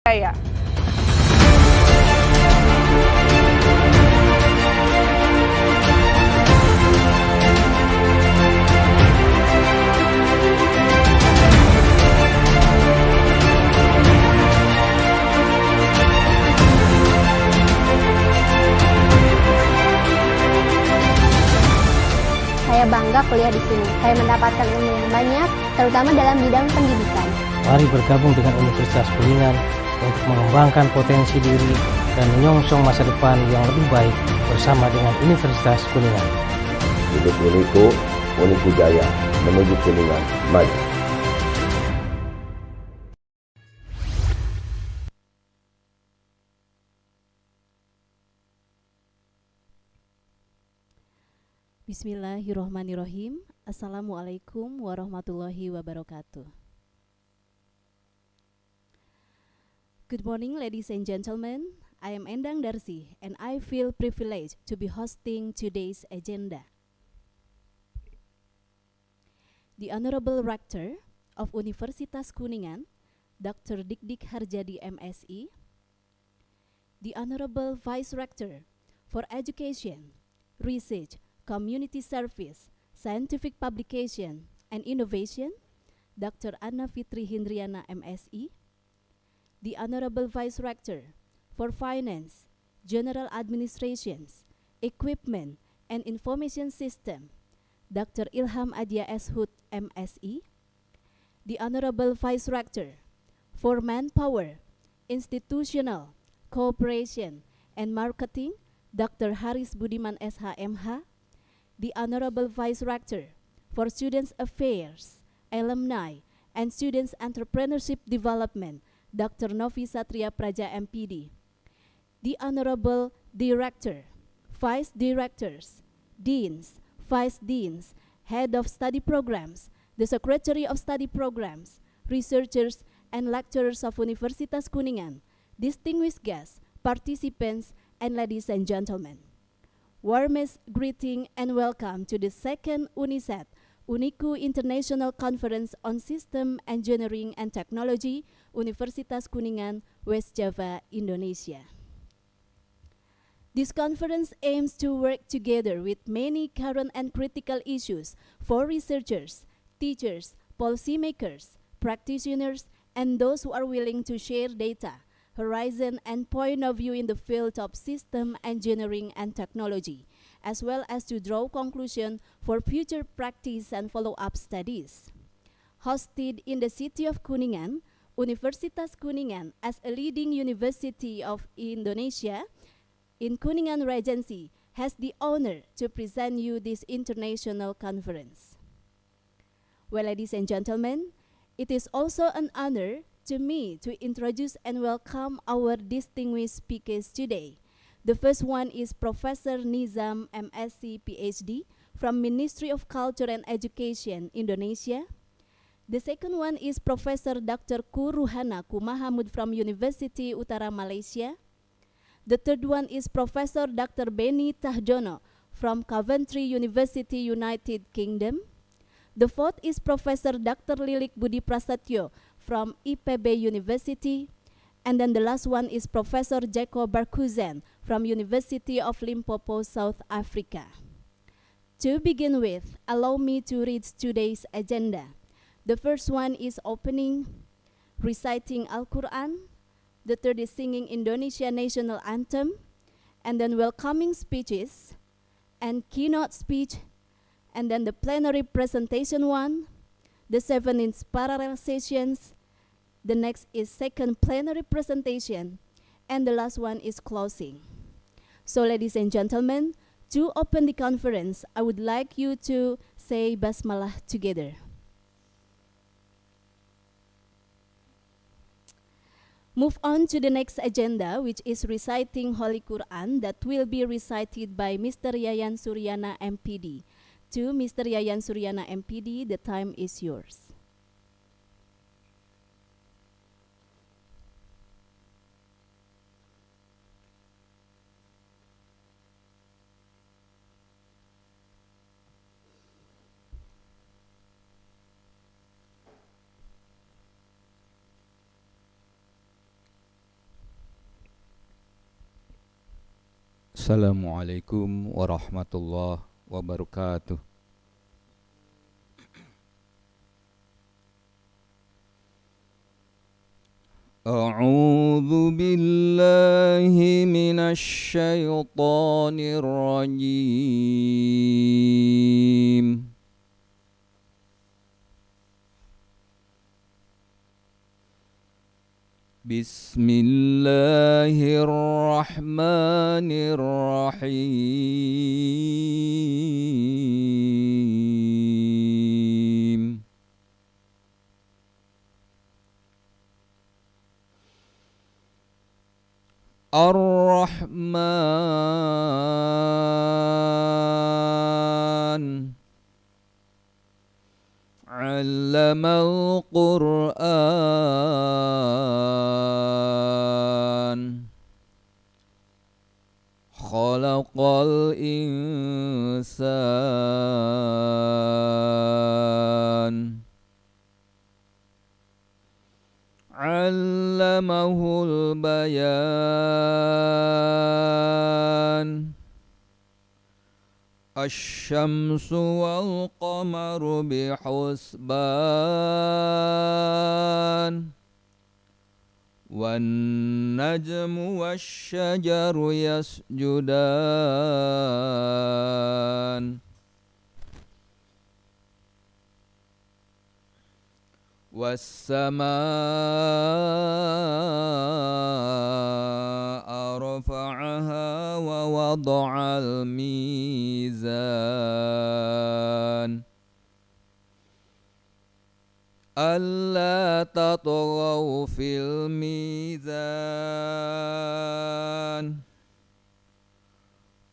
Jaya. Saya bangga kuliah di sini. Saya mendapatkan ilmu yang banyak, terutama dalam bidang pendidikan. Mari bergabung dengan Universitas Kuningan untuk mengembangkan potensi diri dan menyongsong masa depan yang lebih baik bersama dengan Universitas Kuningan. Hidup Uniku, Uniku Jaya, menuju Kuningan, maju. Bismillahirrohmanirrohim. Assalamualaikum warahmatullahi wabarakatuh. Good morning, ladies and gentlemen. I am Endang Darsi, and I feel privileged to be hosting today's agenda. The Honorable Rector of Universitas Kuningan, Dr. Dik Harjadi MSI, the Honorable Vice Rector for Education, Research, Community Service, Scientific Publication, and Innovation, Dr. Anna Fitri Hindriana MSI, the Honorable Vice Rector for Finance, General Administrations, Equipment, and Information System, Dr. Ilham Adia Eshut MSI, the Honorable Vice Rector for Manpower, Institutional, Cooperation, and Marketing, Dr. Haris Budiman SHMH, the Honorable Vice Rector for Students Affairs, Alumni, and Students Entrepreneurship Development, Dr. Novi Satria Praja MPD, the Honorable Director, Vice Directors, Deans, Vice Deans, Head of Study Programs, the Secretary of Study Programs, Researchers, and Lecturers of Universitas Kuningan, distinguished guests, participants, and ladies and gentlemen. Warmest greeting and welcome to the second UNISET Uniku International Conference on System Engineering and Technology, Universitas Kuningan, West Java, Indonesia. This conference aims to work together with many current and critical issues for researchers, teachers, policymakers, practitioners, and those who are willing to share data, horizon, and point of view in the field of system engineering and technology, as well as to draw conclusion for future practice and follow-up studies. Hosted in the city of Kuningan, Universitas Kuningan, as a leading university of Indonesia in Kuningan Regency, has the honor to present you this international conference. Well, ladies and gentlemen, it is also an honor to me to introduce and welcome our distinguished speakers today. The first one is Professor Nizam, MSc, PhD, from Ministry of Culture and Education, Indonesia. The second one is Professor Dr. Kuruhana Kumahamud from University Utara, Malaysia. The third one is Professor Dr. Beni Tahdono from Coventry University, United Kingdom. The fourth is Professor Dr. Lilik Budi Prasetyo from IPB University. And then the last one is Professor Jeko Barkuzen from University of Limpopo, South Africa. To begin with, allow me to read today's agenda. The first one is opening, reciting Al-Quran. The third is singing Indonesia National Anthem. And then welcoming speeches and keynote speech. And then the plenary presentation one. The seven is parallel sessions. The next is second plenary presentation, and the last one is closing. So ladies and gentlemen, to open the conference, I would like you to say Basmalah together. Move on to the next agenda, which is reciting Holy Quran that will be recited by Mr. Yayan Suryana MPD. To Mr. Yayan Suryana MPD, the time is yours. Assalamualaikum warahmatullahi wabarakatuh. A'udzu billahi minasy syaithanir rajim. Bismillahirrahmanirrahim. Ar-Rahman 'allamal Qur'an khalaqal insan 'allamahul bayan asy-syamsu wal qamaru bihusban wan najmu wasy-syajaru yasjudan was-samaa'a rafa'aha wa wada'al mizan alla tatghaw fil mizan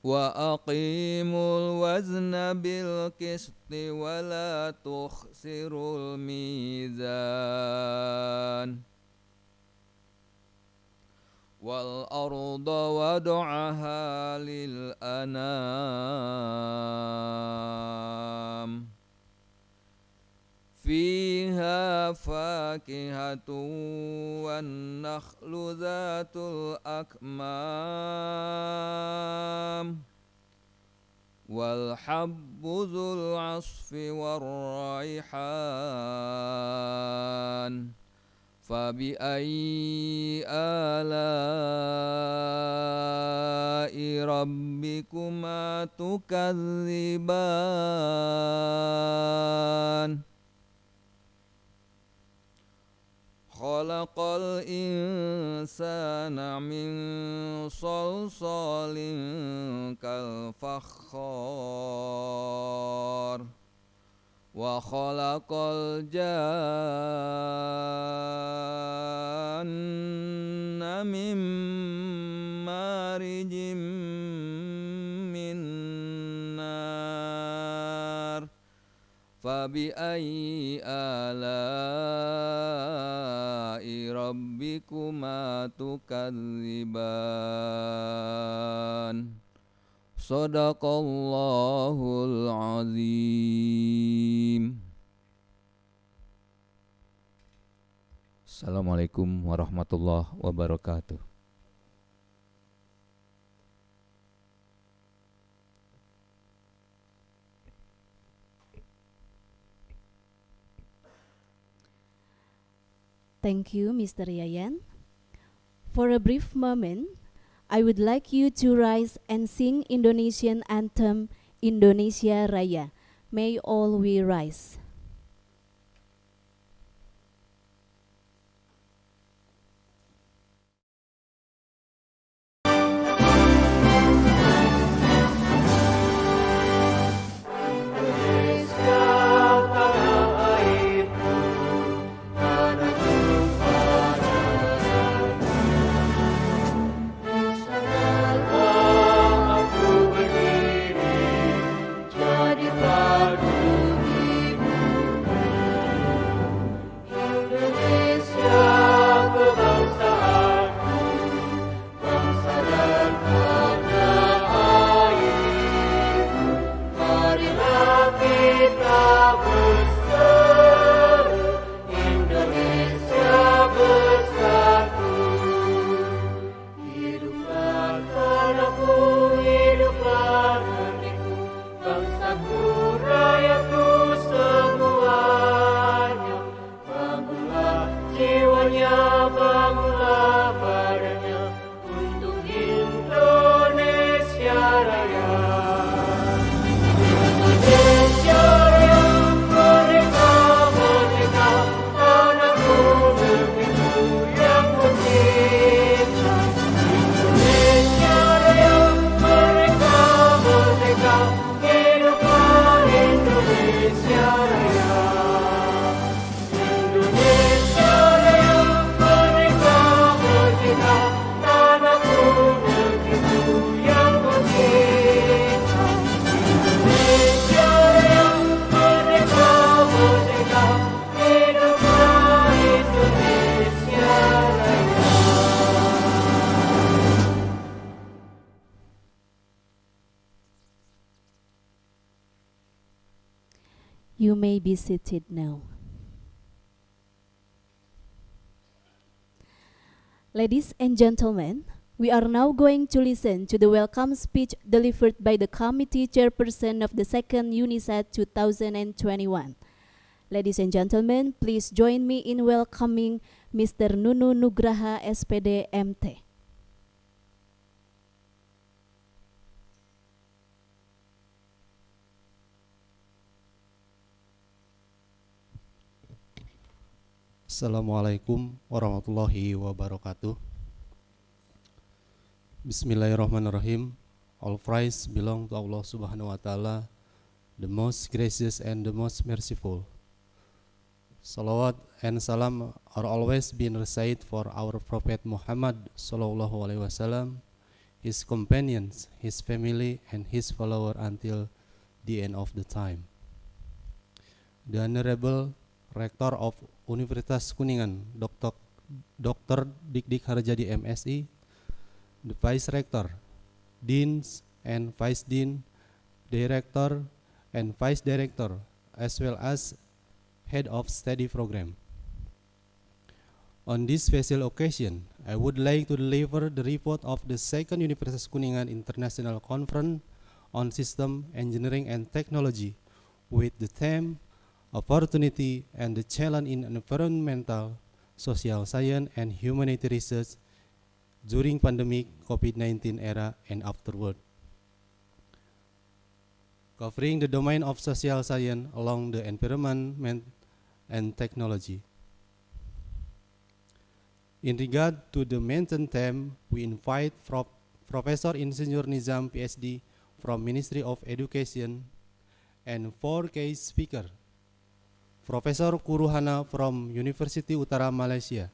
wa aqimul wazna bil qisti wa la tukhsirul mizan wal arda wada'aha lil anam fiha fakihatun wan nakhlu zatul akmam wal habbu dzul asfi war raihan fabi ayyi ala'i rabbikuma tukadziban khalaqal insana min salsalin kal fakhar wa khalaqal janna min marijim min nar fabi ayyi ala'i rabbikuma tukadziban. Shadaqallahul azim. Assalamualaikum warahmatullahi wabarakatuh. Thank you, Mr. Yayan. For a brief moment, I would like you to rise and sing Indonesian anthem Indonesia Raya. May all we rise. Jadi padu You may be seated now. Ladies and gentlemen, we are now going to listen to the welcome speech delivered by the committee chairperson of the second UNISET 2021. Ladies and gentlemen, please join me in welcoming Mr. Nunu Nugraha SPD MT. Assalamualaikum warahmatullahi wabarakatuh. Bismillahirrahmanirrahim. All praise belong to Allah Subhanahu wa Ta'ala, the most gracious and the most merciful. Salawat and salam are always been recited for our Prophet Muhammad sallallahu alaihi wasallam, his companions, his family, and his follower until the end of the time. The Honorable Rector of Universitas Kuningan, Dr. Dik Harjadi MSI, the Vice Rector, Deans and Vice Dean, Director and Vice Director, as well as Head of Study Program. On this special occasion, I would like to deliver the report of the second Universitas Kuningan International Conference on System Engineering and Technology with the theme Opportunity and the Challenge in Environmental, Social Science and Humanity Research during pandemic COVID-19 era and afterward, covering the domain of social science along the environment and technology. In regard to the mentioned theme, we invite Professor Insinyur Nizam PhD from Ministry of Education and 4 case speaker, Profesor Kuruhana from University Utara Malaysia,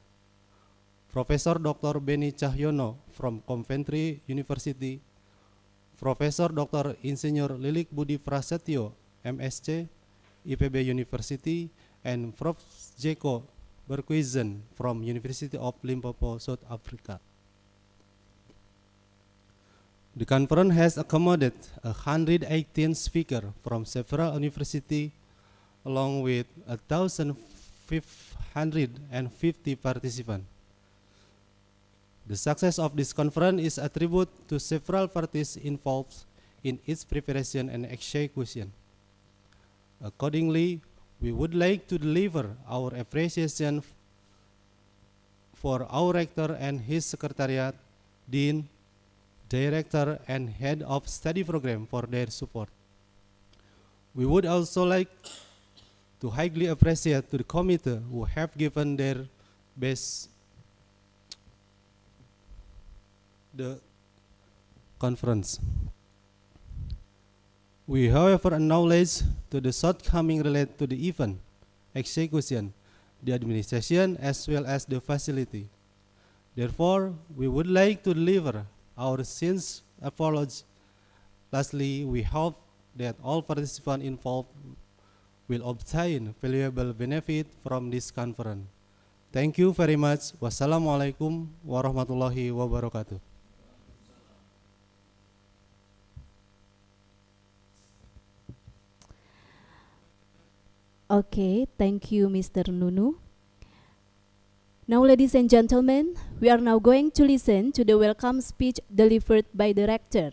Profesor Dr. Beni Cahyono from Coventry University, Profesor Dr. Insinyur Lilik Budi Prasetyo, MSc, IPB University, and Prof. Jeko Berkuizen from University of Limpopo, South Africa. The conference has accommodated 118 speakers from several universities along with 1,550 participants. The success of this conference is attributed to several parties involved in its preparation and execution. Accordingly, we would like to deliver our appreciation for our rector and his secretariat, dean, director, and head of study program for their support. We would also like to highly appreciate to the committee who have given their best the conference. We, however, acknowledge to the shortcoming related to the event, execution, the administration, as well as the facility. Therefore, we would like to deliver our sincere apology. Lastly, we hope that all participants involved will obtain valuable benefit from this conference. Thank you very much. Wassalamualaikum warahmatullahi wabarakatuh. Okay, thank you, Mr. Nunu. Now, ladies and gentlemen, we are now going to listen to the welcome speech delivered by the Rector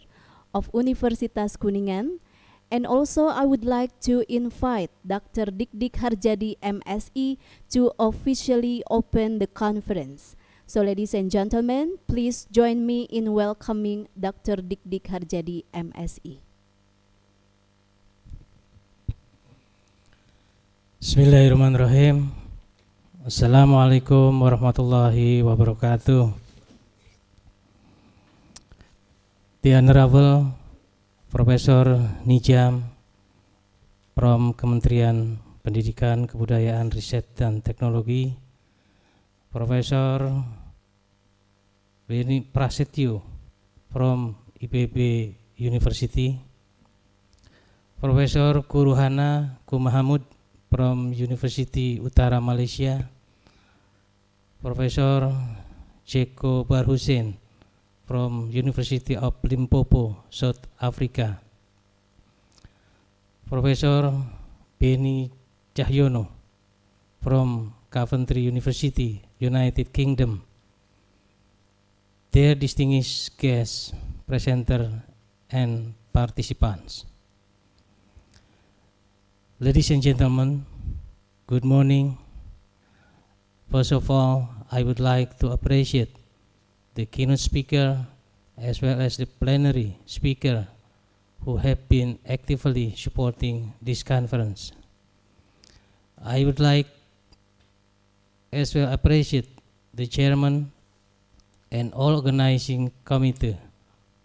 of Universitas Kuningan. And also, I would like to invite Dr. Dik Harjadi MSI to officially open the conference. So, ladies and gentlemen, please join me in welcoming Dr. Dik Harjadi MSI. Bismillahirrahmanirrahim. Assalamualaikum warahmatullahi wabarakatuh. The Honorable Profesor Nizam from Kementerian Pendidikan, Kebudayaan, Riset, dan Teknologi, Profesor Beni Prasetyo from IPB University, Profesor Kuruhana Kumahamud from University Utara Malaysia, Profesor Jeko Barhusin from University of Limpopo, South Africa, Profesor Beni Cahyono from Coventry University, United Kingdom, dear distinguished guests, presenter, and participants. Ladies and gentlemen, good morning. First of all, I would like to appreciate the keynote speaker as well as the plenary speaker who have been actively supporting this conference. I would like as well appreciate the chairman and all organizing committee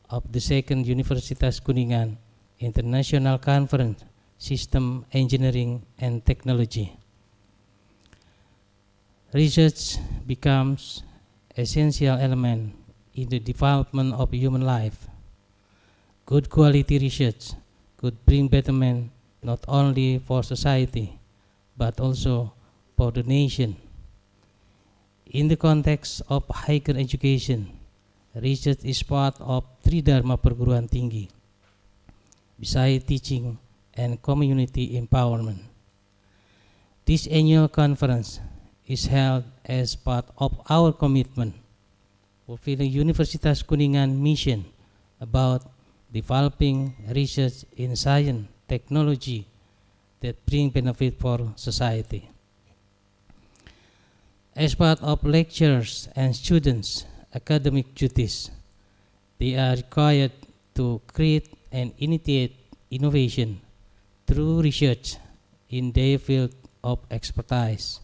of the second Universitas Kuningan International Conference, System Engineering and Technology. Research becomes essential element in the development of human life. Good quality research could bring betterment not only for society, but also for the nation. In the context of higher education, research is part of Tridharma perguruan tinggi, besides teaching and community empowerment. This annual conference is held as part of our commitment fulfilling Universitas Kuningan mission about developing research in science, technology that bring benefit for society. As part of lecturers and students' academic duties, they are required to create and initiate innovation through research in their field of expertise.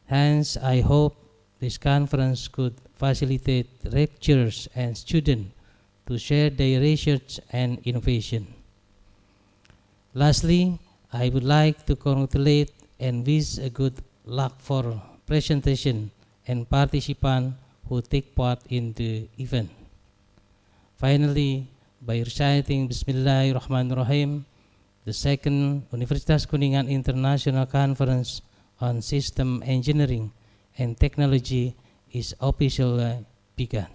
Hence, I hope this conference could facilitate lecturers and students to share their research and innovation. Lastly, I would like to congratulate and wish a good luck for presentation and participants who take part in the event. Finally, by reciting Bismillahirrahmanirrahim, the second Universitas Kuningan International Conference on System Engineering and Technology is officially begun.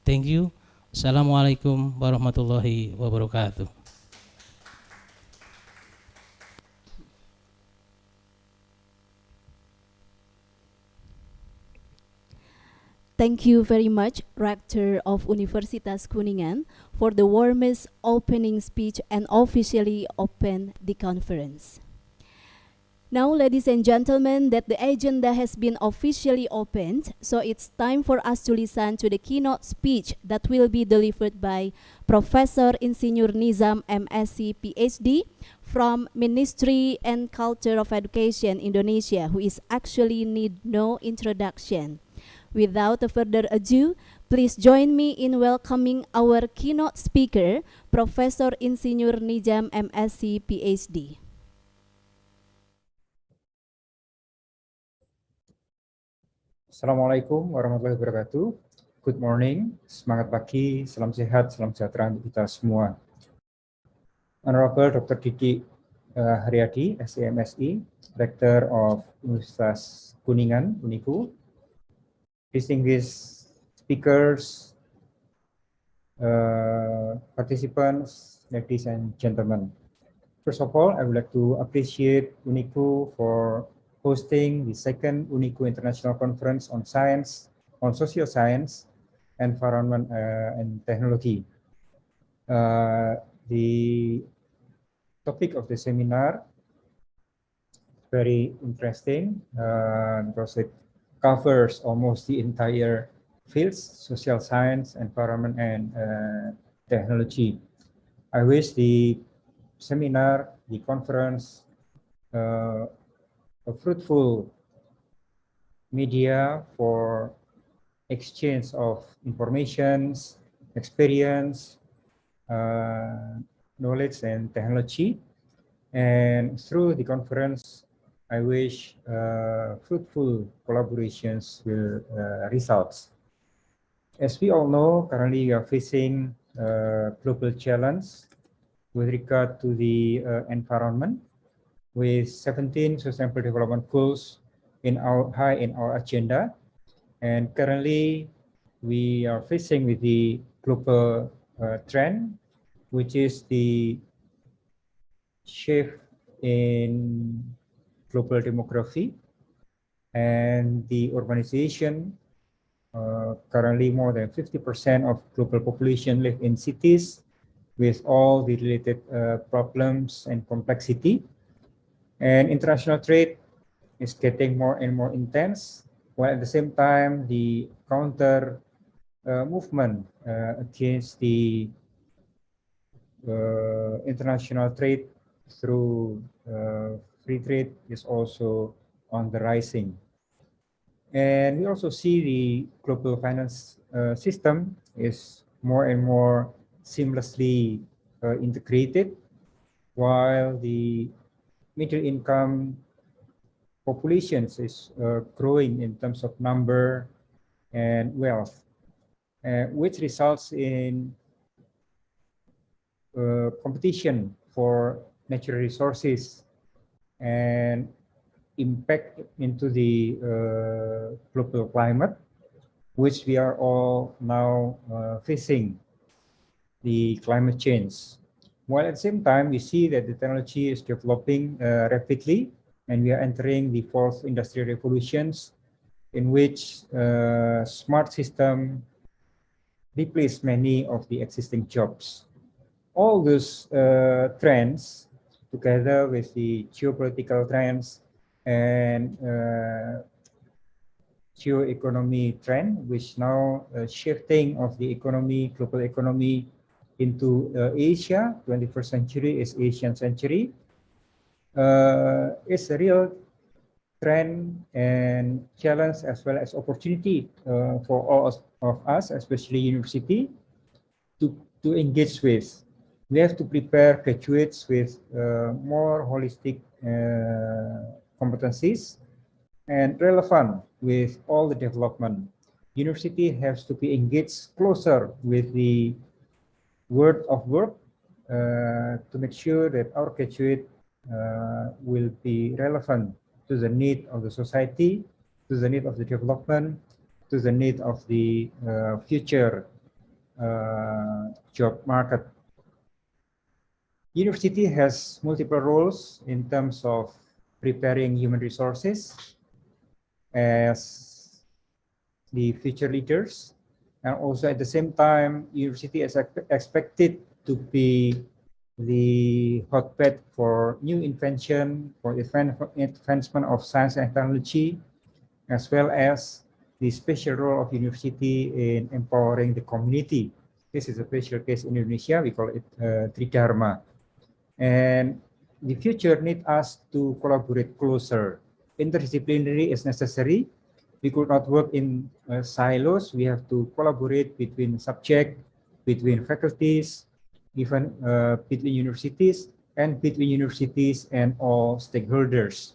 Thank you. Assalamualaikum warahmatullahi wabarakatuh. Thank you very much, Rector of Universitas Kuningan, for the warmest opening speech and officially open the conference. Now, ladies and gentlemen, that the agenda has been officially opened, so it's time for us to listen to the keynote speech that will be delivered by Professor Insinyur Nizam, MSc, PhD, from Ministry and Culture of Education Indonesia, who is actually need no introduction. Without further ado, please join me in welcoming our keynote speaker, Professor Insinyur Nizam, MSc, PhD. Assalamualaikum warahmatullahi wabarakatuh. Good morning, semangat pagi, salam sehat, salam sejahtera untuk kita semua. Honorable Dr. Diki Haryadi, SEMSI, Rector of Universitas Kuningan, Uniku, distinguished speakers, participants, ladies and gentlemen. First of all, I would like to appreciate Uniku for hosting the second Uniku International Conference on Science, on Social Science, Environment, and Technology. The topic of the seminar very interesting because it covers almost the entire fields: social science, environment, and technology. I wish the seminar, the conference, a fruitful media for exchange of informations, experience, knowledge, and technology. And through the conference, I wish fruitful collaborations will result. As we all know, currently we are facing global challenge with regard to the environment, with 17 Sustainable Development Goals high in our agenda. And currently, we are facing with the global trend, which is the shift in global demography and the urbanization. Currently, more than 50% of global population live in cities with all the related problems and complexity. And international trade is getting more and more intense, while at the same time, the counter movement against the international trade through free trade is also on the rising. And we also see the global finance system is more and more seamlessly integrated, while the middle income populations is growing in terms of number and wealth, which results in competition for natural resources and impact into the global climate, which we are all now facing the climate change. While at the same time, we see that the technology is developing rapidly, and we are entering the fourth industrial revolutions, in which smart system replace many of the existing jobs. All those trends, together with the geopolitical trends and geo-economy trend, which now shifting of the economy, global economy into Asia, 21st century is Asian century, is a real trend and challenge as well as opportunity for all of us, especially university, to engage with. We have to prepare graduates with more holistic competencies and relevant with all the development. University has to be engaged closer with the world of work to make sure that our graduate will be relevant to the need of the society, to the need of the development, to the need of the future job market. University has multiple roles in terms of preparing human resources as the future leaders, and also at the same time, university is expected to be the hotbed for new invention, for advancement of science and technology, as well as the special role of university in empowering the community. This is a special case in Indonesia. We call it Tridharma. And the future needs us to collaborate closer. Interdisciplinary is necessary. We could not work in silos. We have to collaborate between subjects, between faculties, even between universities, and between universities and all stakeholders,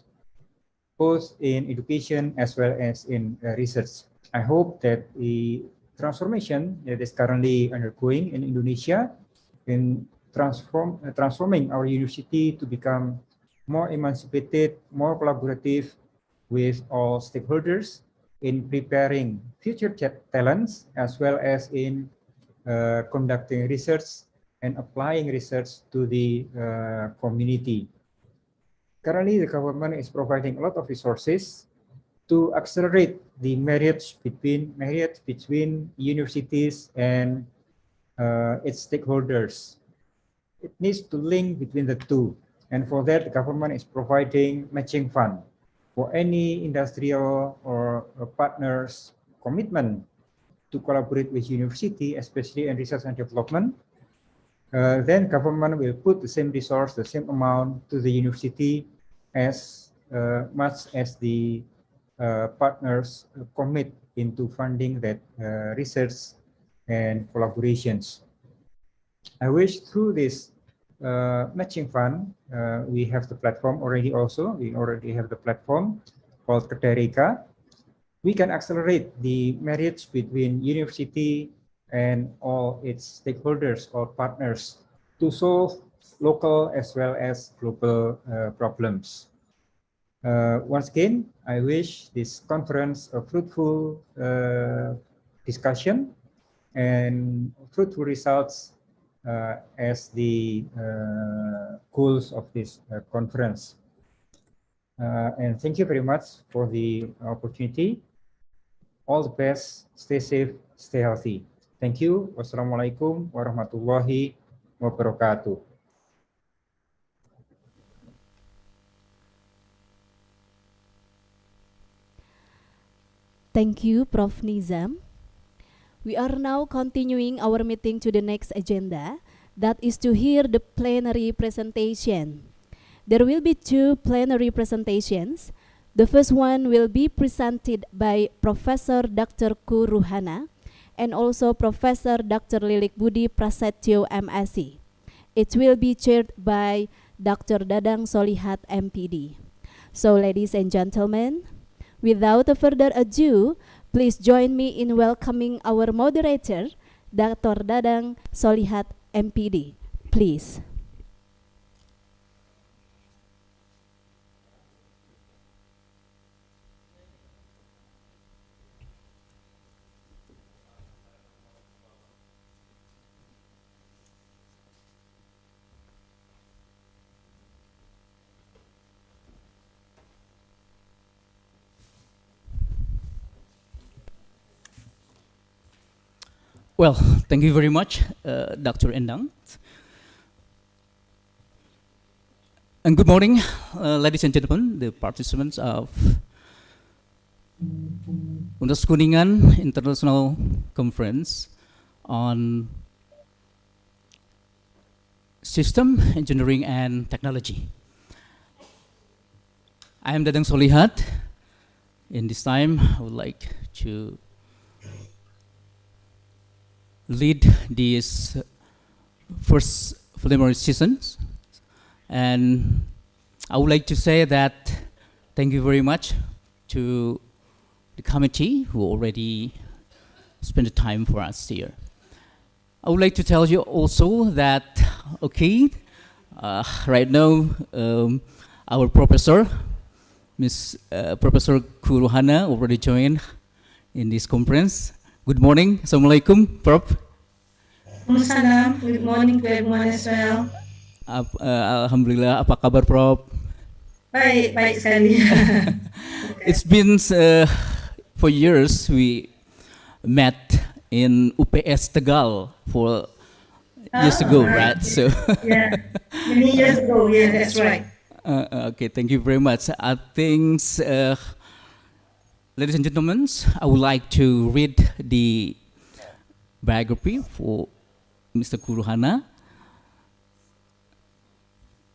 both in education as well as in research. I hope that the transformation that is currently undergoing in Indonesia in transforming our university to become more emancipated, more collaborative with all stakeholders in preparing future talents, as well as in conducting research and applying research to the community. Currently, the government is providing a lot of resources to accelerate the marriage between universities and its stakeholders. It needs to link between the two. And for that, the government is providing matching fund for any industrial or partners commitment to collaborate with university, especially in research and development. Then government will put the same resource, the same amount to the university as much as the partners commit into funding that research and collaborations. I wish through this matching fund, we have the platform already also. We already have the platform called Keterika. We can accelerate the marriage between university and all its stakeholders or partners to solve local as well as global problems. Once again, I wish this conference a fruitful discussion and fruitful results as the goals of this conference. And thank you very much for the opportunity. All the best, stay safe, stay healthy. Thank you. Wassalamualaikum warahmatullahi wabarakatuh. Thank you, Prof. Nizam. We are now continuing our meeting to the next agenda, that is to hear the plenary presentation. There will be two plenary presentations. The first one will be presented by Professor Dr. Kuruhana and also Professor Dr. Lilik Budi Prasetyo MSc. It will be chaired by Dr. Dadang Solihat MPD. So ladies and gentlemen, without further ado, please join me in welcoming our moderator, Dr. Dadang Solihat MPD. Please. Well, thank you very much, Dr. Endang. And good morning, ladies and gentlemen, the participants of Universitas Kuningan International Conference on System Engineering and Technology. I am Dadang Solihat. In this time, I would like to lead this first preliminary sessions, and I would like to say that thank you very much to the committee who already spent the time for us here. I would like to tell you also that right now our professor, Professor Kuruhana, already joined in this conference. Good morning. Assalamualaikum, Prof. Waalaikumsalam. Good morning to everyone as well. Alhamdulillah, apa kabar, Prof? Baik, baik sekali. It's been for years we met in UPS Tegal for years ago, right? So yeah, many years ago. Yeah, that's right. Okay, thank you very much. I think. Ladies and gentlemen, I would like to read the biography for Mr. Kuruhana.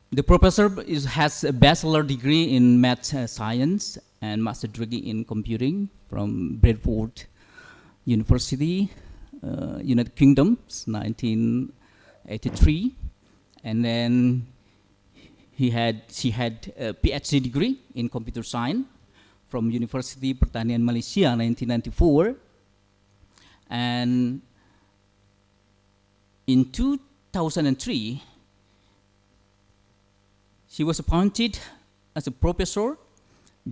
The professor has a bachelor degree in math science and master degree in computing from Bradford University, United Kingdom, 1983, and then she had a PhD degree in computer science from University Pertanian Malaysia, 1994, and in 2003, she was appointed as a professor,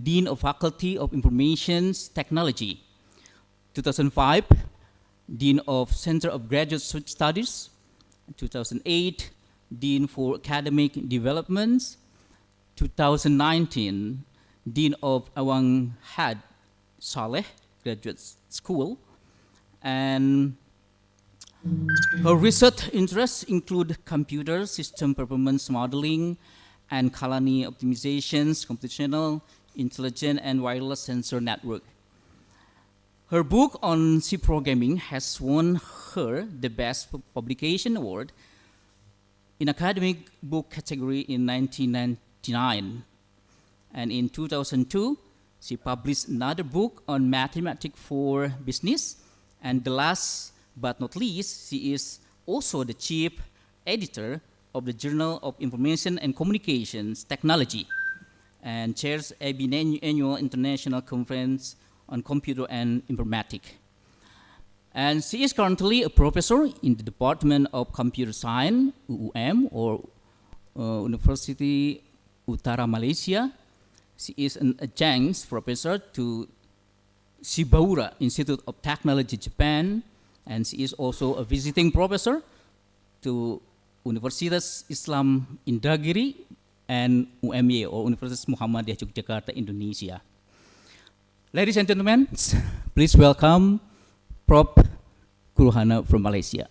Dean of Faculty of Information Technology. 2005, Dean of Center of Graduate Studies. 2008, Dean for Academic Developments. 2019, Dean of Awang Had Saleh Graduate School. And her research interests include computer system performance modeling and colony optimizations, computational intelligence, and wireless sensor network. Her book on C programming has won her the Best Publication Award in academic book category in 1999. And in 2002, she published another book on mathematics for business. And the last but not least, she is also the chief editor of the Journal of Information and Communications Technology and chairs a biannual international conference on computer and informatics. And she is currently a professor in the Department of Computer Science, UUM, or University Utara Malaysia. She is an adjunct professor to Shibaura Institute of Technology, Japan, and she is also a visiting professor to Universitas Islam Indragiri and UMY, or Universitas Muhammadiyah Yogyakarta, Indonesia. Ladies and gentlemen, please welcome Prof. Kuruhana from Malaysia.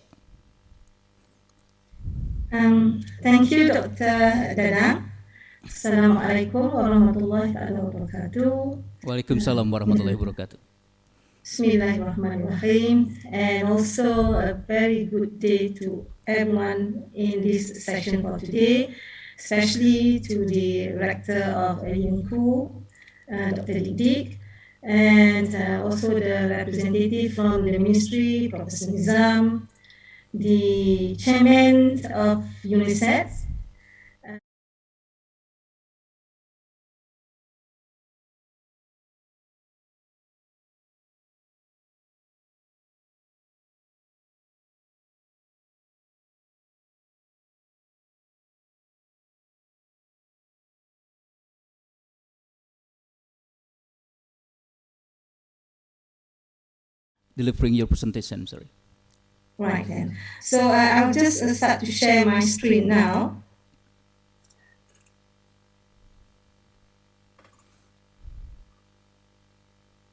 Thank you, Dr. Dadang. Assalamualaikum warahmatullahi wabarakatuh. Waalaikumsalam warahmatullahi wabarakatuh. Bismillahirrahmanirrahim. And also a very good day to everyone in this session for today, especially to the Rector of Uniku, Dr. Didik, and also the representative from the Ministry, Professor Nizam, the Chairman of UNISET, Delivering your presentation, I'm sorry. Right then. So I'll just start to share my screen now.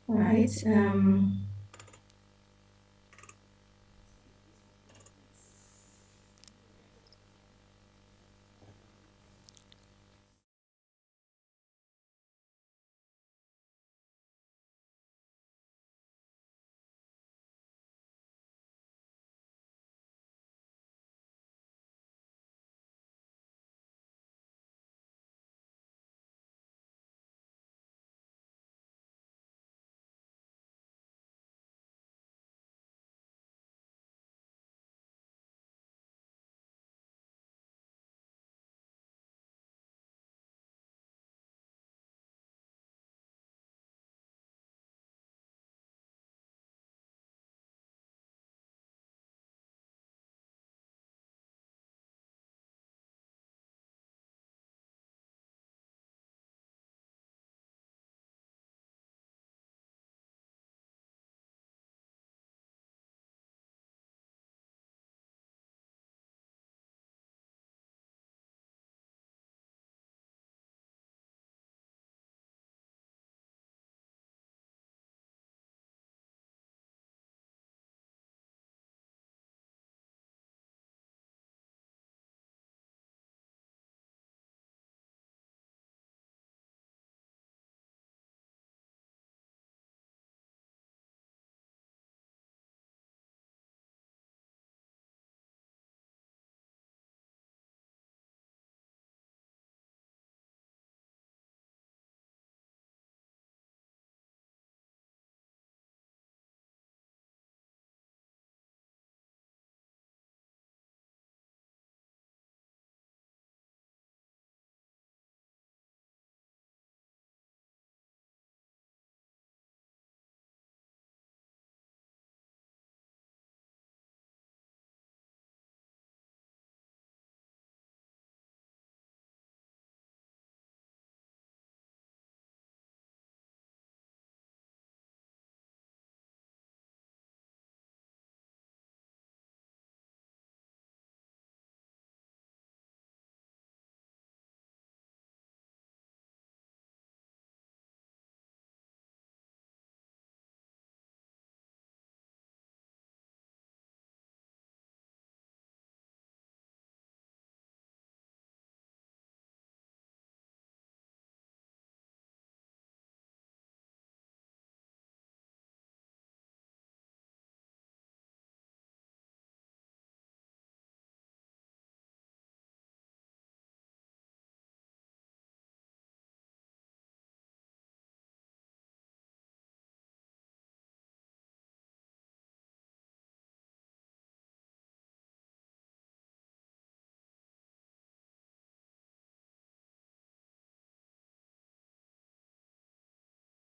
Right.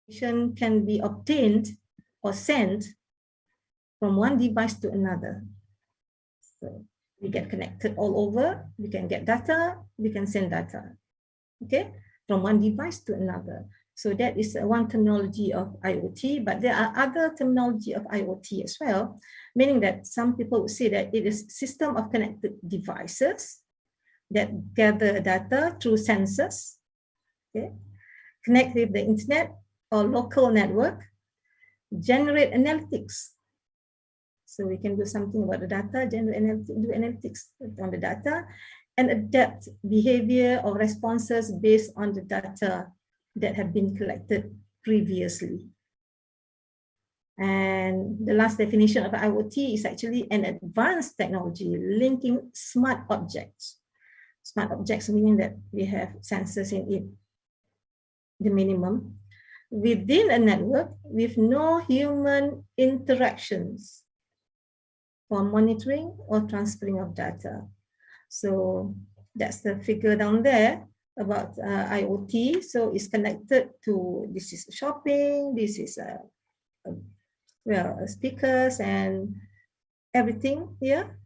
Can be obtained or sent from one device to another. So we get connected all over, we can get data, we can send data, okay, from one device to another. So that is one terminology of IoT, but there are other terminology of IoT as well, meaning that some people would say that it is system of connected devices that gather data through sensors, okay, connect with the internet or local network, generate analytics. So we can do something about the data, generate analytics, do analytics on the data, and adapt behavior or responses based on the data that have been collected previously. And the last definition of IoT is actually an advanced technology linking smart objects. Smart objects meaning that we have sensors in it, the minimum, within a network with no human interactions for monitoring or transferring of data. So that's the figure down there about IoT. So it's connected to, this is shopping, this is speakers and everything here,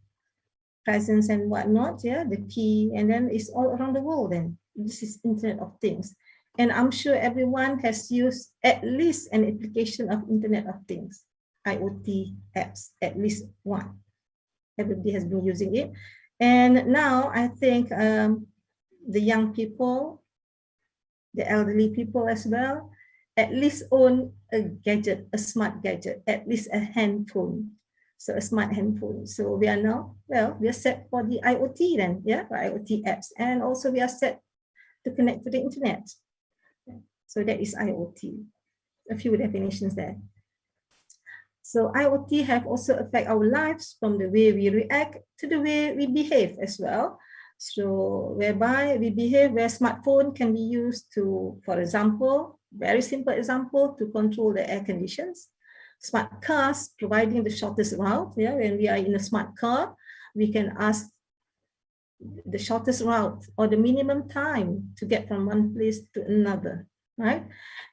presence and whatnot, yeah, the key, and then it's all around the world then. This is Internet of Things. And I'm sure everyone has used at least an application of Internet of Things, IoT apps, at least one. Everybody has been using it. And now I think the young people, the elderly people as well, at least own a gadget, a smart gadget, at least a handphone. So a smart handphone. So we are now, well, we are set for the IoT then, yeah, for IoT apps. And also we are set to connect to the internet. So that is IoT. A few definitions there. So IoT have also affect our lives from the way we react to the way we behave as well. So whereby we behave, where smartphone can be used to, for example, very simple example, to control the air conditions. Smart cars providing the shortest route. Yeah, when we are in a smart car, we can ask the shortest route or the minimum time to get from one place to another, right?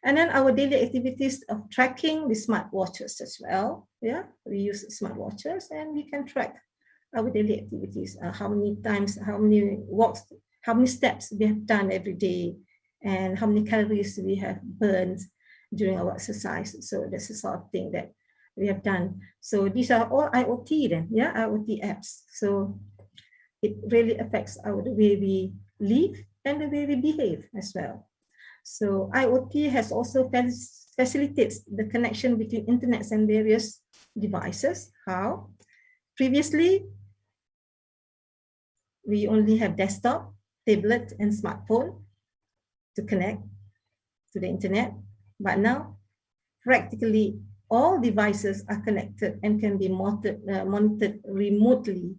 And then our daily activities of tracking with smart watches as well. Yeah, we use smart watches and we can track our daily activities, how many times, how many walks, how many steps we have done every day, and how many calories we have burned during our exercise. So that's the sort of thing that we have done. So these are all IoT then, yeah, IoT apps. So it really affects the way we live and the way we behave as well. So IoT has also facilitates the connection between internets and various devices. How? Previously, we only have desktop, tablet, and smartphone to connect to the internet. But now, practically all devices are connected and can be monitored remotely.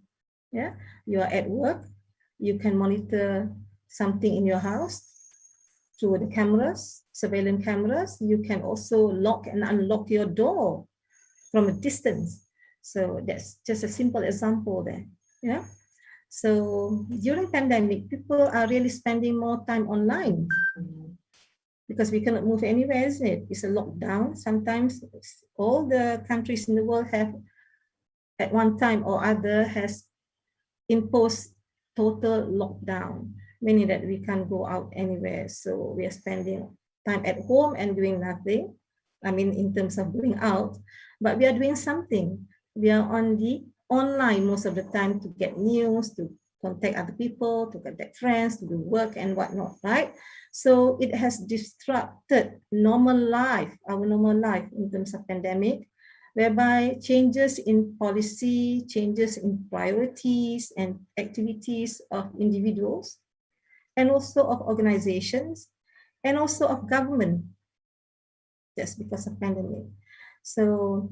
Yeah, you are at work, you can monitor something in your house through the cameras, surveillance cameras. You can also lock and unlock your door from a distance. So that's just a simple example there. Yeah. So during pandemic, people are really spending more time online because we cannot move anywhere, isn't it? It's a lockdown. Sometimes all the countries in the world have, at one time or other, has imposed total lockdown, meaning that we can't go out anywhere. So we are spending time at home and doing nothing. I mean, in terms of going out, but we are doing something. We are on the online most of the time to get news, to contact other people, to contact friends, to do work and whatnot, right? So it has disrupted normal life, our normal life in terms of pandemic, whereby changes in policy, changes in priorities and activities of individuals, and also of organizations, and also of government, just because of pandemic. So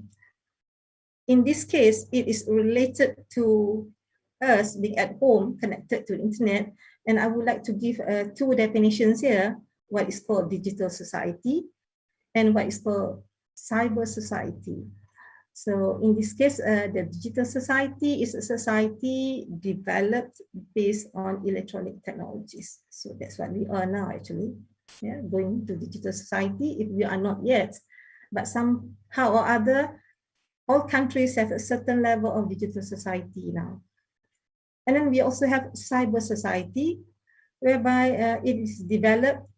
in this case, it is related to us being at home, connected to the internet. And I would like to give two definitions here, what is called digital society and what is called cyber society. So in this case, the digital society is a society developed based on electronic technologies. So that's what we are now actually, yeah, going to digital society if we are not yet. But somehow or other, all countries have a certain level of digital society now. And then we also have cyber society, whereby it is developed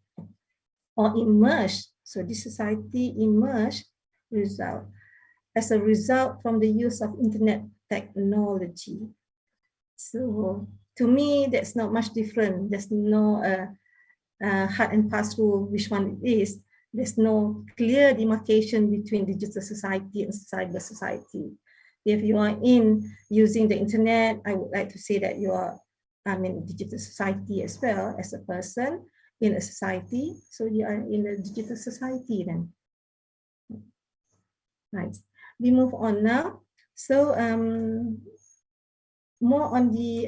or emerged. So this society emerged as a result from the use of internet technology. So to me, that's not much different. There's no hard and fast rule which one it is. There's no clear demarcation between digital society and cyber society. If you are in using the internet, I would like to say that you are in digital society as well as a person in a society. So you are in a digital society then. Right. We move on now. So more on the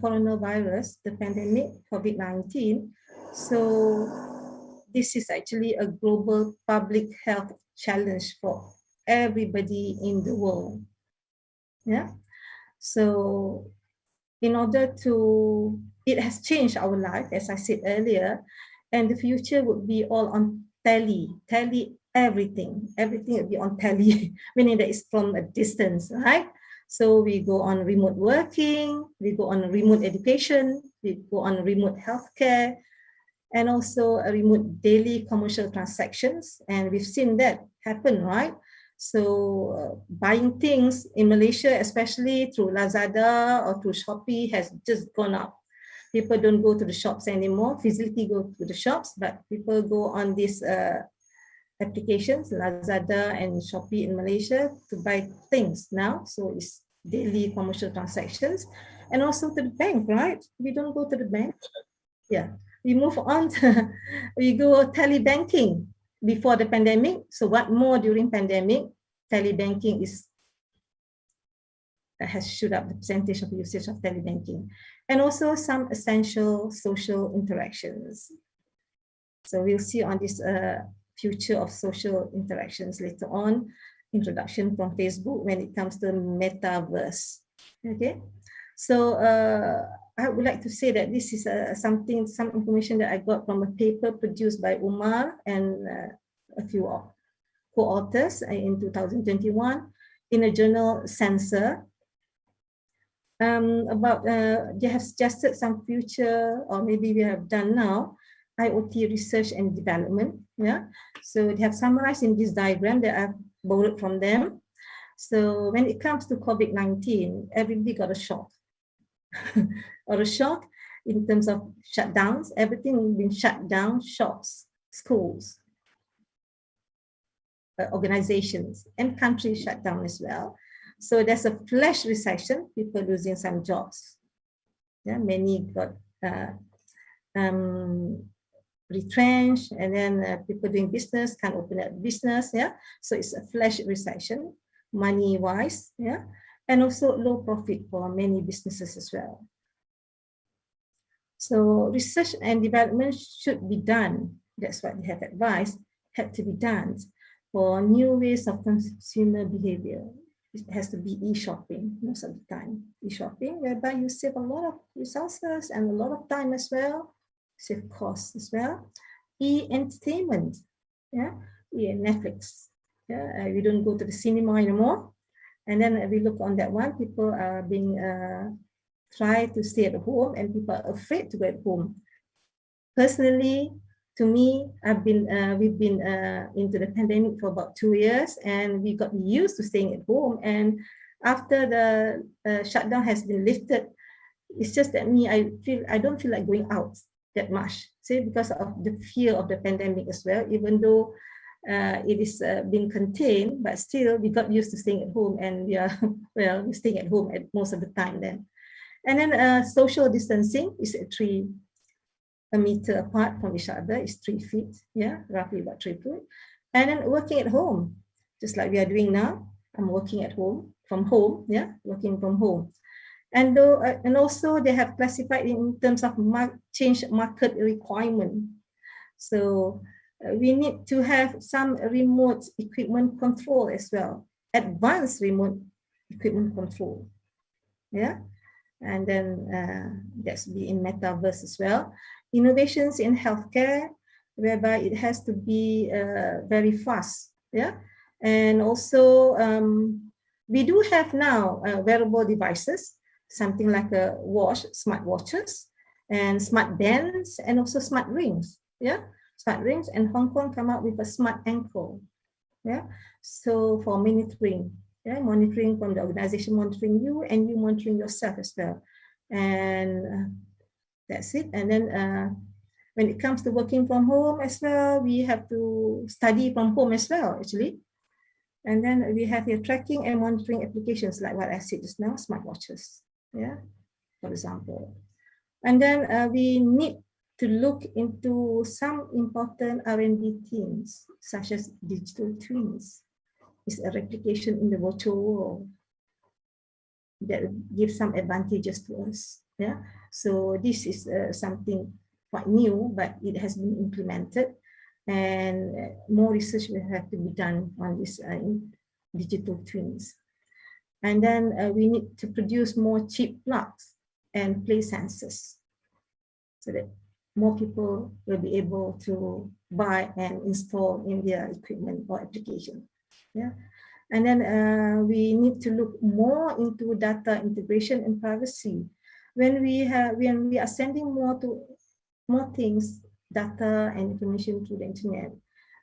coronavirus, the pandemic, COVID-19. So this is actually a global public health challenge for everybody in the world. Yeah. So in order to, it has changed our life, as I said earlier, and the future would be all on tele everything will be on tele, meaning that it's from a distance, right? So we go on remote working, we go on remote education, we go on remote healthcare, and also a remote daily commercial transactions. And we've seen that happen, right? So buying things in Malaysia, especially through Lazada or through Shopee, has just gone up. People don't go to the shops anymore, physically go to the shops, but people go on these applications, Lazada and Shopee in Malaysia, to buy things now. So it's daily commercial transactions. And also to the bank, right? We don't go to the bank. Yeah, we move on to, we go telebanking before the pandemic. So what more during pandemic? Telebanking has shoot up the percentage of usage of telebanking, and also some essential social interactions. So we'll see on this future of social interactions later on, introduction from Facebook when it comes to metaverse. Okay, so I would like to say that this is some information that I got from a paper produced by Umar and a few co-authors in 2021 in a journal Sensor. About they have suggested some future, or maybe we have done now, IoT research and development. Yeah, so they have summarized in this diagram that I've borrowed from them. So when it comes to COVID-19, everybody got a shock, or a shock in terms of shutdowns. Everything been shut down: shops, schools, organizations, and countries shut down as well. So there's a flash recession, people losing some jobs. Yeah, many got retrenched, and then people doing business can't open up business. Yeah, so it's a flash recession, money-wise. Yeah, and also low profit for many businesses as well. So research and development should be done. That's what they have advised, had to be done for new ways of consumer behavior. It has to be e-shopping most of the time. E-shopping, whereby you save a lot of resources and a lot of time as well, save costs as well. E-entertainment, yeah, Netflix. Yeah, we don't go to the cinema anymore. And then we look on that one, people are being try to stay at home, and people are afraid to go at home. Personally, to me, we've been into the pandemic for about 2 years, and we got used to staying at home. And after the shutdown has been lifted, it's just that I don't feel like going out that much. See, because of the fear of the pandemic as well. Even though it is being contained, but still we got used to staying at home, and we are we're staying at home at most of the time then. And then social distancing is at 3 meters apart from each other, is 3 feet, yeah, roughly about 3 feet. And then working at home, just like we are doing now. I'm working at home, from home, yeah, working from home. And also they have classified in terms of change market requirement. So we need to have some remote equipment control as well, advanced remote equipment control, yeah. And then that's be in metaverse as well. Innovations in healthcare, whereby it has to be very fast, yeah. And also we do have now wearable devices, something like a watch, smart watches, and smart bands, and also smart rings, yeah. smart rings, and Hong Kong come up with a smart ankle. Yeah, so for monitoring, yeah, monitoring from the organization monitoring you and you monitoring yourself as well, and that's it. And then when it comes to working from home as well, we have to study from home as well, actually. And then we have your tracking and monitoring applications like what I said just now, smartwatches, yeah, for example. And then we need to look into some important R&D themes, such as digital twins. It's a replication in the virtual world that gives some advantages to us. Yeah, so this is something quite new, but it has been implemented, and more research will have to be done on this digital twins. And then we need to produce more chip plugs and place sensors, so that more people will be able to buy and install in their equipment or application. Yeah, and then we need to look more into data integration and privacy. When we are sending more things, data and information to the internet,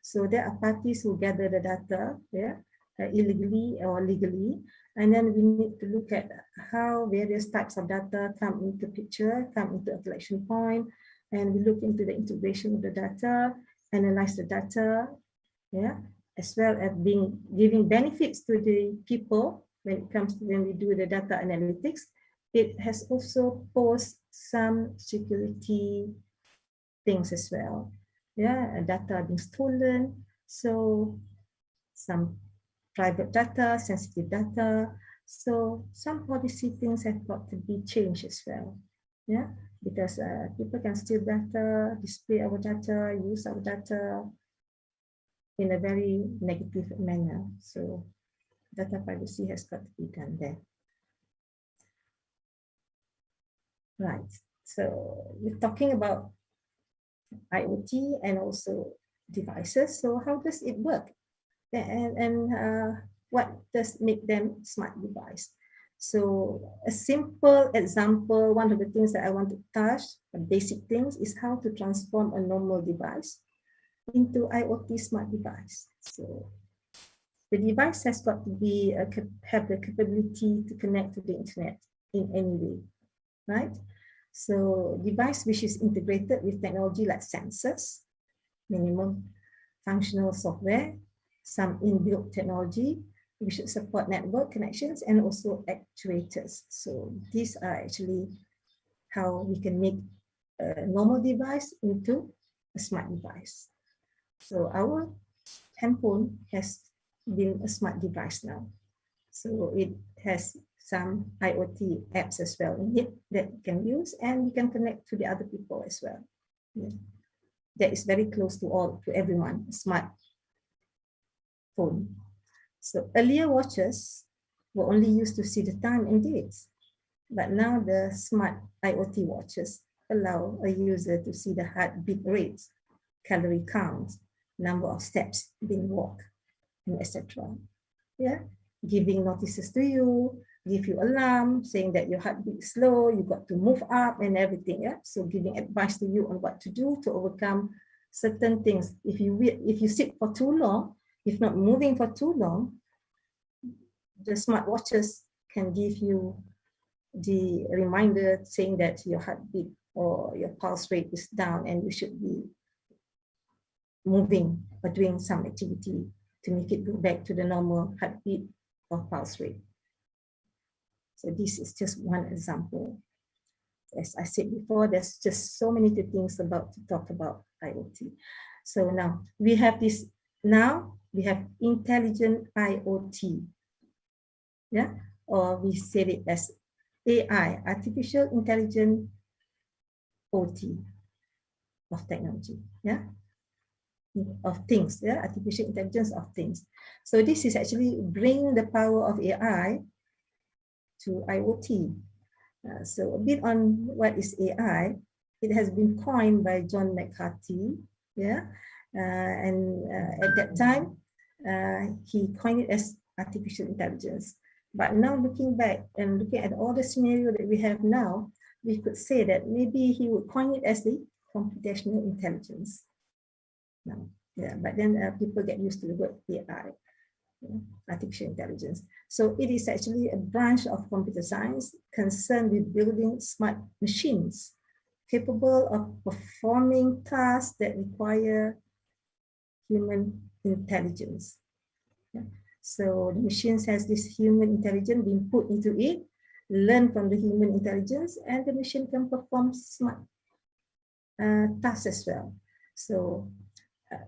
so there are parties who gather the data, yeah, illegally or legally, and then we need to look at how various types of data come into picture, come into a collection point, and we look into the integration of the data, analyze the data, yeah, as well as giving benefits to the people when we do the data analytics. It has also posed some security things as well. Yeah, data being stolen, so some private data, sensitive data. So some policy things have got to be changed as well. Yeah, because people can steal data, display our data, use our data in a very negative manner. So data privacy has got to be done there. Right, so we're talking about IoT and also devices. So how does it work? And what does make them smart device? So a simple example, one of the things that I want to touch, the basic things, is how to transform a normal device into IoT smart device. So the device has got to be have the capability to connect to the internet in any way, right? So device which is integrated with technology like sensors, minimum functional software, some inbuilt technology, we should support network connections, and also actuators. So these are actually how we can make a normal device into a smart device. So our handphone has been a smart device now. So it has some IoT apps as well in it that you can use, and you can connect to the other people as well. Yeah. That is very close to everyone, smart phone. So earlier watches were only used to see the time and dates, but now the smart IoT watches allow a user to see the heartbeat rates, calorie counts, number of steps being walked, and etc. Yeah, giving notices to you, give you alarm saying that your heartbeat is slow, you got to move up and everything. Yeah, so giving advice to you on what to do to overcome certain things. If you sit for too long, if not moving for too long, the smartwatches can give you the reminder saying that your heartbeat or your pulse rate is down and you should be moving or doing some activity to make it go back to the normal heartbeat or pulse rate. So this is just one example. As I said before, there's just so many things to talk about IoT. So now we have this, now we have intelligent IoT. Yeah, or we say it as AI, artificial intelligent OT of technology. Yeah, of things, yeah, artificial intelligence of things. So this is actually bring the power of AI to IoT. So a bit on what is AI. It has been coined by John McCarthy, yeah, and at that time he coined it as artificial intelligence. But now looking back and looking at all the scenario that we have now, we could say that maybe he would coin it as the computational intelligence. now. Yeah, but then people get used to the word AI, artificial intelligence. So it is actually a branch of computer science concerned with building smart machines capable of performing tasks that require human intelligence. Yeah. So the machines has this human intelligence being put into it, learn from the human intelligence, and the machine can perform smart tasks as well. So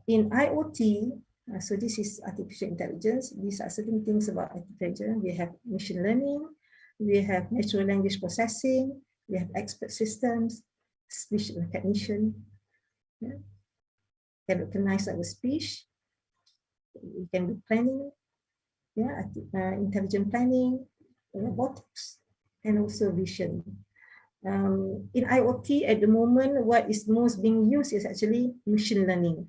in IoT, so this is artificial intelligence. These are certain things about artificial intelligence. We have machine learning, we have natural language processing, we have expert systems, speech recognition, yeah, can recognize our speech, we can do planning, yeah, intelligent planning, robotics, and also vision. In IoT at the moment, what is most being used is actually machine learning.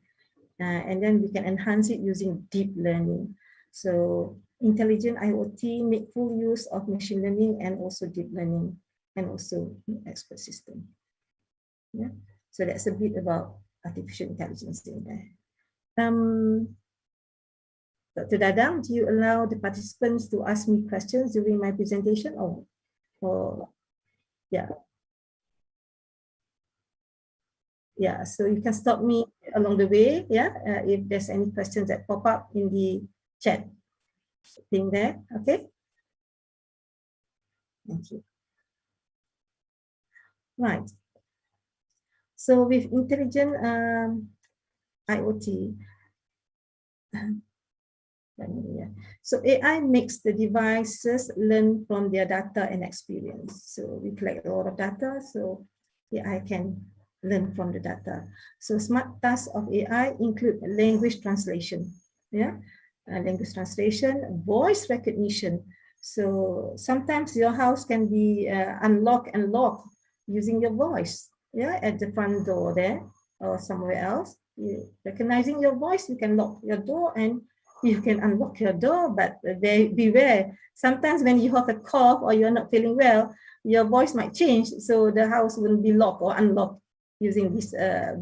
And then we can enhance it using deep learning. So intelligent IoT make full use of machine learning and also deep learning and also expert system. Yeah. So that's a bit about artificial intelligence in there. Dr. Dadang, do you allow the participants to ask me questions during my presentation? Or yeah. Yeah, so you can stop me along the way, yeah, if there's any questions that pop up in the chat thing there, okay? Thank you. Right. So with intelligent IoT, so AI makes the devices learn from their data and experience. So we collect a lot of data, so AI can learn from the data. So smart tasks of AI include language translation, yeah, language translation, voice recognition. So sometimes your house can be unlocked and locked using your voice, yeah, at the front door there or somewhere else. Recognizing your voice, you can lock your door and you can unlock your door, but beware. Sometimes when you have a cough or you're not feeling well, your voice might change, so the house will be locked or unlocked using this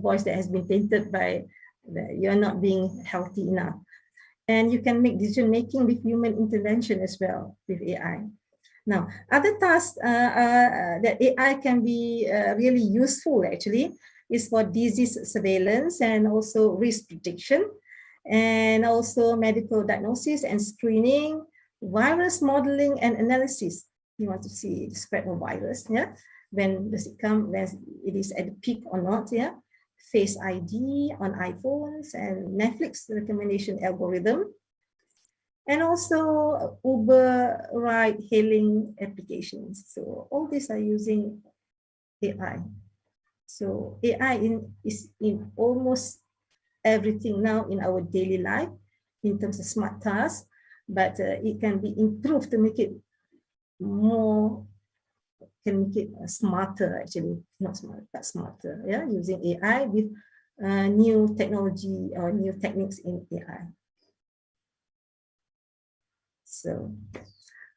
voice that has been tainted by you're not being healthy enough. And you can make decision making with human intervention as well with AI. Now, other tasks that AI can be really useful actually is for disease surveillance and also risk prediction, and also medical diagnosis and screening, virus modeling and analysis. You want to see the spread of virus, yeah? When does it come, when it is at the peak or not, yeah? Face ID on iPhones and Netflix recommendation algorithm. And also Uber ride hailing applications. So all these are using AI. So AI is in almost everything now in our daily life in terms of smart tasks, but it can be improved to make it more, can make it smarter actually, not smart, but smarter, yeah, using AI with new technology or new techniques in AI. So,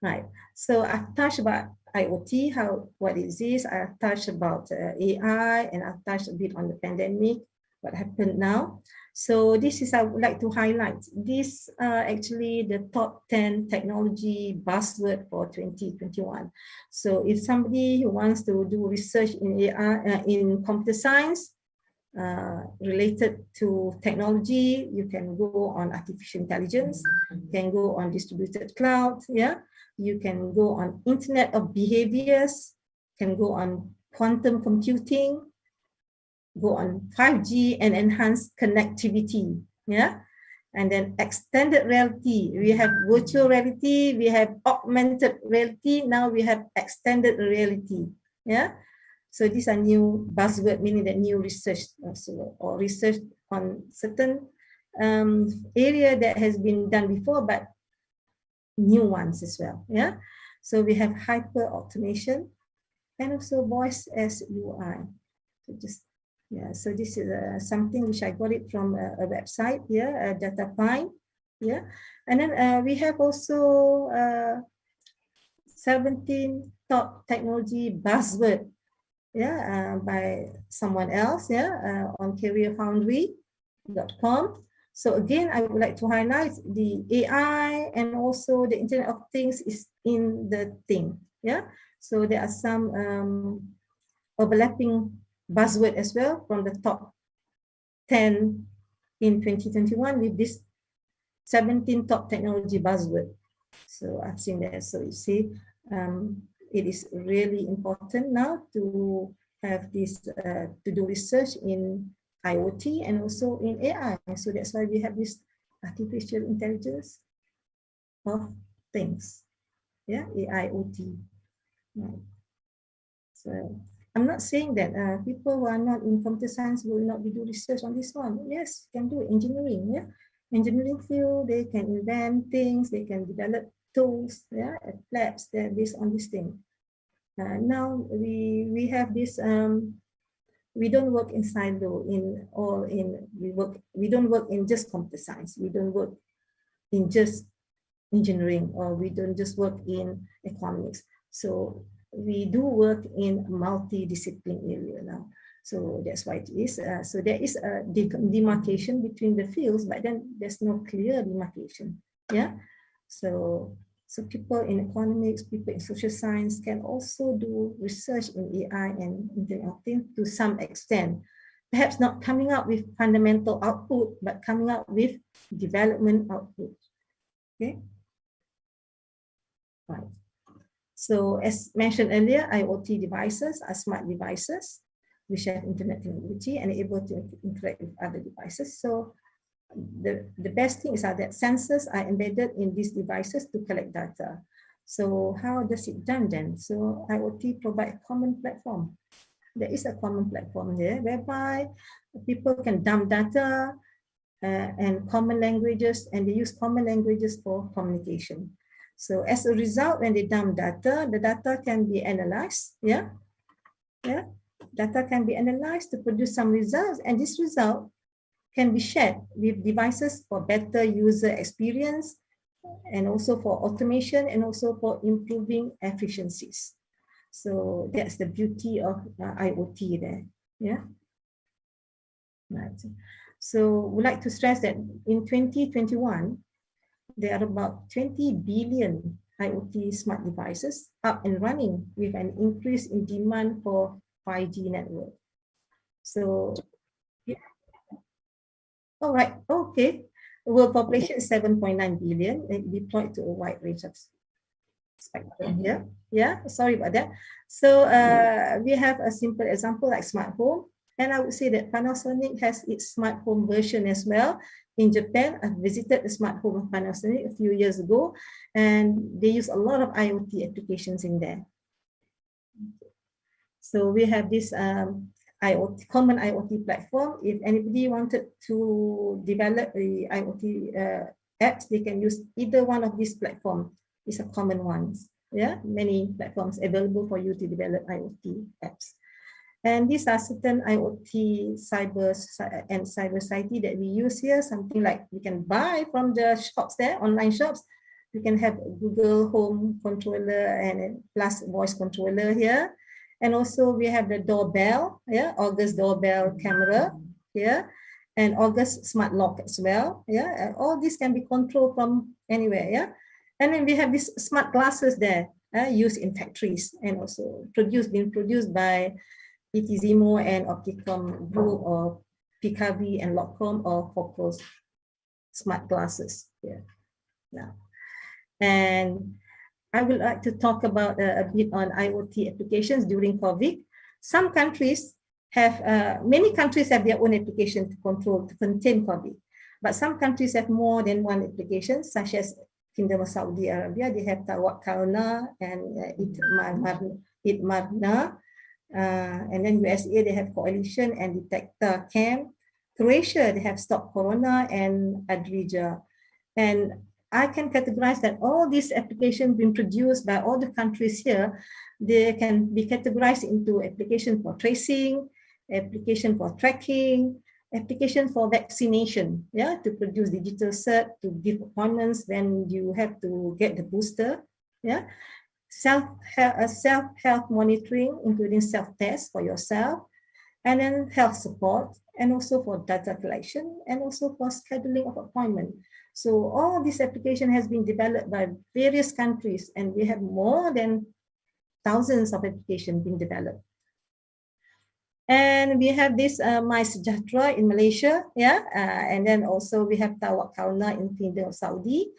right. So I've touched about IoT, what is this? I've touched about AI, and I've touched a bit on the pandemic, what happened now. So this is, I would like to highlight, this actually the top 10 technology buzzword for 2021. So if somebody who wants to do research in AI, in computer science, related to technology, you can go on artificial intelligence, you can go on distributed cloud, yeah, you can go on Internet of Behaviors, can go on quantum computing, go on 5G and enhanced connectivity, yeah, and then extended reality, we have virtual reality, we have augmented reality, now we have extended reality, yeah. So these are new buzzword, meaning that new research or research on certain area that has been done before, but new ones as well. Yeah. So we have hyper automation and also voice as UI. So just yeah. So this is something which I got it from a website. Yeah, Data Pine. Yeah, and then we have also 17 top technology buzzword. Yeah, by someone else, yeah, on Career Foundry. uniku.com. So again, I would like to highlight the AI and also the Internet of Things is in the thing. Yeah. So there are some overlapping buzzword as well from the top 10 in 2021 with this 17 top technology buzzword. So I've seen that. So you see, it is really important now to have this, to do research in IoT and also in AI. So that's why we have this artificial intelligence of things. Yeah, AIoT. Right. So I'm not saying that people who are not in computer science will not be do research on this one. Yes, can do engineering. Yeah, engineering field, they can invent things, they can develop tools, yeah, labs that based on this thing. Now we have this. We don't work in silo we don't work in just computer science. We don't work in just engineering, or we don't just work in economics. So we do work in multidiscipline area now. So that's why it is. So there is a demarcation between the fields, but then there's no clear demarcation. Yeah. So people in economics, people in social science can also do research in AI and Internet of Things to some extent. Perhaps not coming up with fundamental output, but coming up with development output. Okay. Right. So as mentioned earlier, IoT devices are smart devices which have internet connectivity and able to interact with other devices. So the best thing is that sensors are embedded in these devices to collect data. So how does it done then? So IoT provide a common platform. There is a common platform there whereby people can dump data and common languages, and they use common languages for communication. So as a result, when they dump data, the data can be analyzed. Yeah, yeah. Data can be analyzed to produce some results, and this result can be shared with devices for better user experience, and also for automation, and also for improving efficiencies. So that's the beauty of IoT there. Yeah. Right. So we'd like to stress that in 2021, there are about 20 billion IoT smart devices up and running with an increase in demand for 5G network. So, yeah. All right, okay. The world population is 7.9 billion and deployed to a wide range of spectrum here. Yeah, sorry about that. So we have a simple example like smart home. And I would say that Panasonic has its smart home version as well. In Japan, I visited the smart home of Panasonic a few years ago, and they use a lot of IoT applications in there. So we have this common IoT platform. If anybody wanted to develop the IoT apps, they can use either one of these platforms. These are common ones. Yeah, many platforms available for you to develop IoT apps. And these are certain IoT cyber society that we use here. Something like we can buy from the shops there, online shops. You can have a Google Home controller and plus voice controller here. And also we have the doorbell, yeah, August doorbell camera here, and August smart lock as well. Yeah, and all these can be controlled from anywhere. Yeah, and then we have these smart glasses there, used in factories and also being produced by Itizimo and Opticom Group, or Picavi and Lockcom, or Focus smart glasses here now. And I would like to talk about a bit on IoT applications during COVID. Some countries have, many countries have their own application to contain COVID, but some countries have more than one application, such as Kingdom of Saudi Arabia. They have Tawakkalna and Itmarna. And then USA, they have Coalition and Detector Cam. Croatia, they have Stop Corona and Adrija. And I can categorize that all these applications being produced by all the countries here, they can be categorized into application for tracing, application for tracking, application for vaccination, yeah, to produce digital cert, to give appointments when you have to get the booster, yeah. Self-health monitoring, including self-test for yourself, and then health support, and also for data collection, and also for scheduling of appointment. So all this application has been developed by various countries, and we have more than thousands of applications being developed. And we have this My Sejahtera in Malaysia, yeah, and then also we have Tawakalna in Kingdom of Saudi,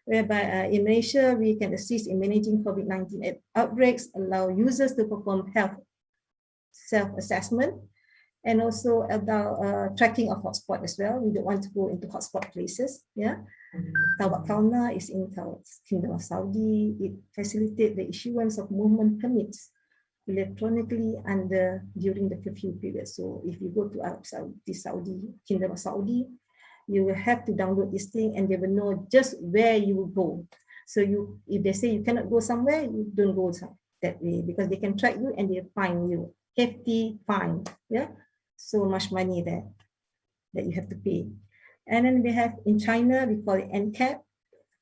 whereby in Malaysia we can assist in managing COVID-19 outbreaks, allow users to perform health self-assessment, and also allow tracking of hotspot as well. We don't want to go into hotspot places, yeah. Tawakalna is in Kingdom of Saudi. It facilitates the issuance of movement permits electronically during the curfew period. So if you go to Kingdom of Saudi, you will have to download this thing, and they will know just where you will go. So if they say you cannot go somewhere, you don't go that way, because they can track you and they fine you. Hefty fine, yeah. So much money there that you have to pay. And then we have in China, we call it NCAP,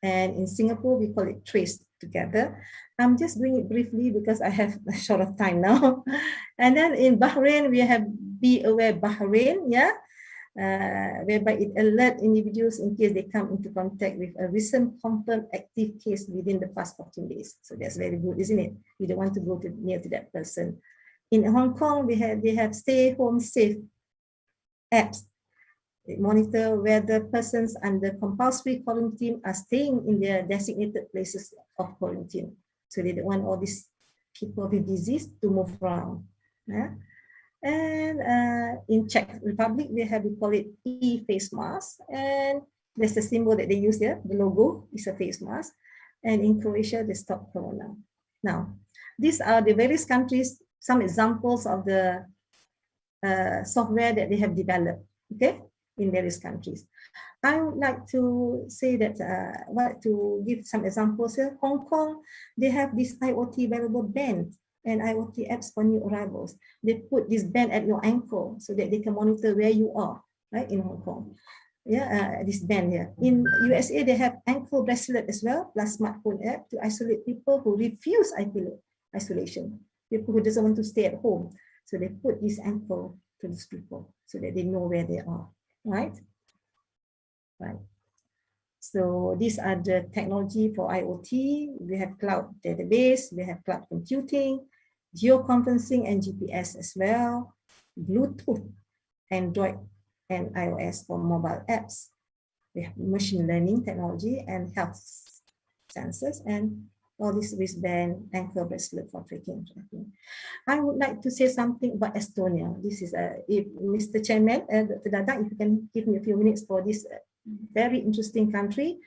and in Singapore, we call it Trace Together. I'm just doing it briefly because I have a short of time now. And then in Bahrain, we have Be Aware Bahrain, yeah, whereby it alerts individuals in case they come into contact with a recent confirmed active case within the past 14 days. So that's very good, isn't it? You don't want to go near to that person. In Hong Kong, they have Stay Home Safe apps. It monitor whether persons under compulsory quarantine are staying in their designated places of quarantine. So they don't want all these people with disease to move around. Yeah? And in Czech Republic, we call it e-face mask, and there's the symbol that they use there. The logo is a face mask. And in Croatia, they stop Corona. Now, these are the various countries, some examples of the software that they have developed, okay, in various countries. I would like to say that, to give some examples here. Hong Kong, they have this IoT wearable band and IoT apps for new arrivals. They put this band at your ankle so that they can monitor where you are, right, in Hong Kong. Yeah, this band here. In USA, they have ankle bracelet as well, plus smartphone app to isolate people who refuse isolation, people who doesn't want to stay at home. So they put this ankle to these people so that they know where they are, right? Right. So these are the technology for IoT. We have cloud database, we have cloud computing, geoconferencing and GPS as well, Bluetooth, Android and iOS for mobile apps. We have machine learning technology and health sensors, and all this wristband, ankle bracelet for tracking. I would like to say something about Estonia. This is if Mr. Chairman, Dr. Dadang, if you can give me a few minutes for this very interesting country,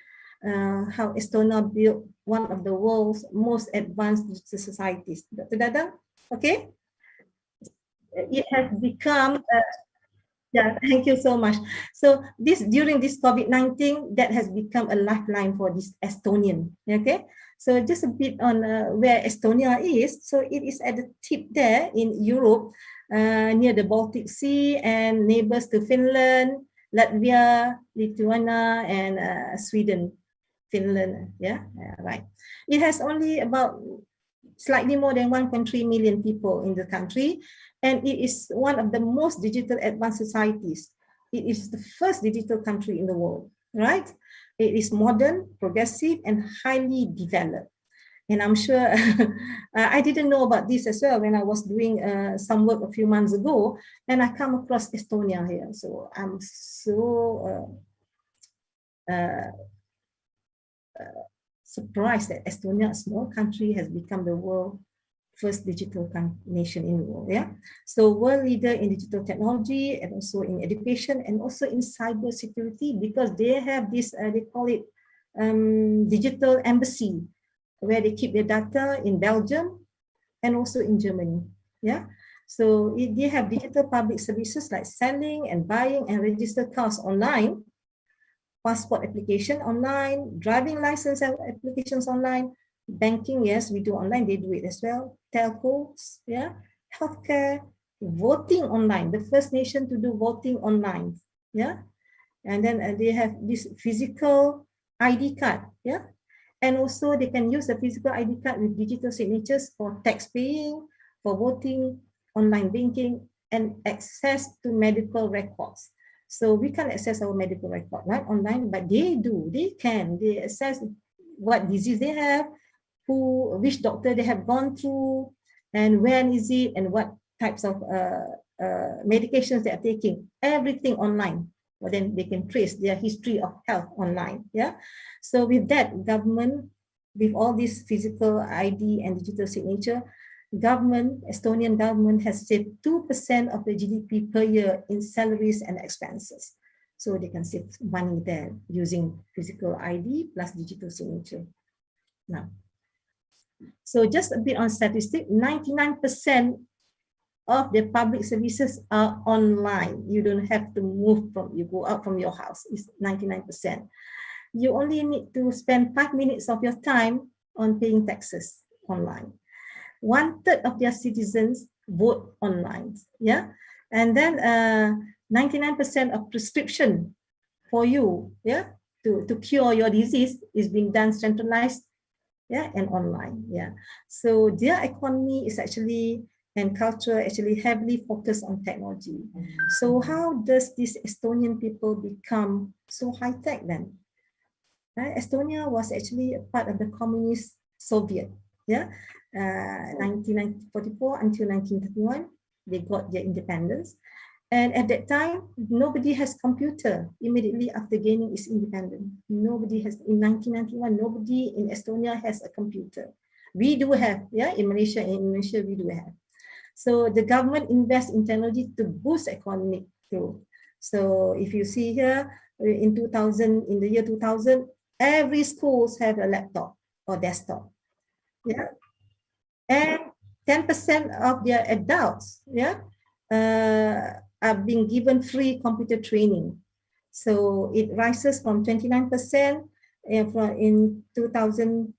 how Estonia built one of the world's most advanced digital societies. Dr. Dadang, okay? It has become, yeah, thank you so much. So during this COVID-19, that has become a lifeline for this Estonian, okay? So just a bit on where Estonia is. So it is at the tip there in Europe, near the Baltic Sea and neighbors to Finland, Latvia, Lithuania, and Sweden, Finland, yeah, right. It has only about slightly more than 1.3 million people in the country, and it is one of the most digital advanced societies. It is the first digital country in the world, right? It is modern, progressive, and highly developed. And I'm sure I didn't know about this as well when I was doing some work a few months ago, and I come across Estonia here. So I'm so surprised that Estonia, a small country, has become the world's first digital nation in the world. Yeah, so world leader in digital technology and also in education and also in cyber security, because they have this they call it digital embassy, where they keep their data in Belgium and also in Germany. Yeah, so they have digital public services like selling and buying and register cars online, passport application online, driving license applications online, banking, yes, we do online, they do it as well, telcos, yeah, healthcare, voting online, the first nation to do voting online, yeah, and then they have this physical ID card, yeah, and also they can use the physical ID card with digital signatures for tax paying, for voting, online banking, and access to medical records. So we can access our medical record right online, but they access what disease they have, which doctor they have gone through, and when is it, and what types of medications they are taking, everything online. Well, then they can trace their history of health online. Yeah. So with that, government, with all this physical ID and digital signature, Estonian government has saved 2% of the GDP per year in salaries and expenses. So they can save money there using physical ID plus digital signature. Now, so just a bit on statistic, 99% of the public services are online. You don't have to you go out from your house, it's 99%. You only need to spend 5 minutes of your time on paying taxes online. 1/3 of their citizens vote online, yeah, and then 99% of prescription for you, yeah, to cure your disease is being done centralized, yeah, and online, yeah. So their economy is actually and culture actually heavily focused on technology. So how does this Estonian people become so high tech then? Estonia was actually a part of the communist Soviet, yeah. 1944 until 1931, they got their independence. And at that time, nobody has computer immediately after gaining its independence. Nobody has, in 1991, nobody in Estonia has a computer. We do have, yeah, in Malaysia and Indonesia, we do have. So the government invests in technology to boost economic growth. So if you see here, in the year 2000, every schools have a laptop or desktop. Yeah. And 10% of their adults, yeah, are being given free computer training. So it rises from 29% in 2000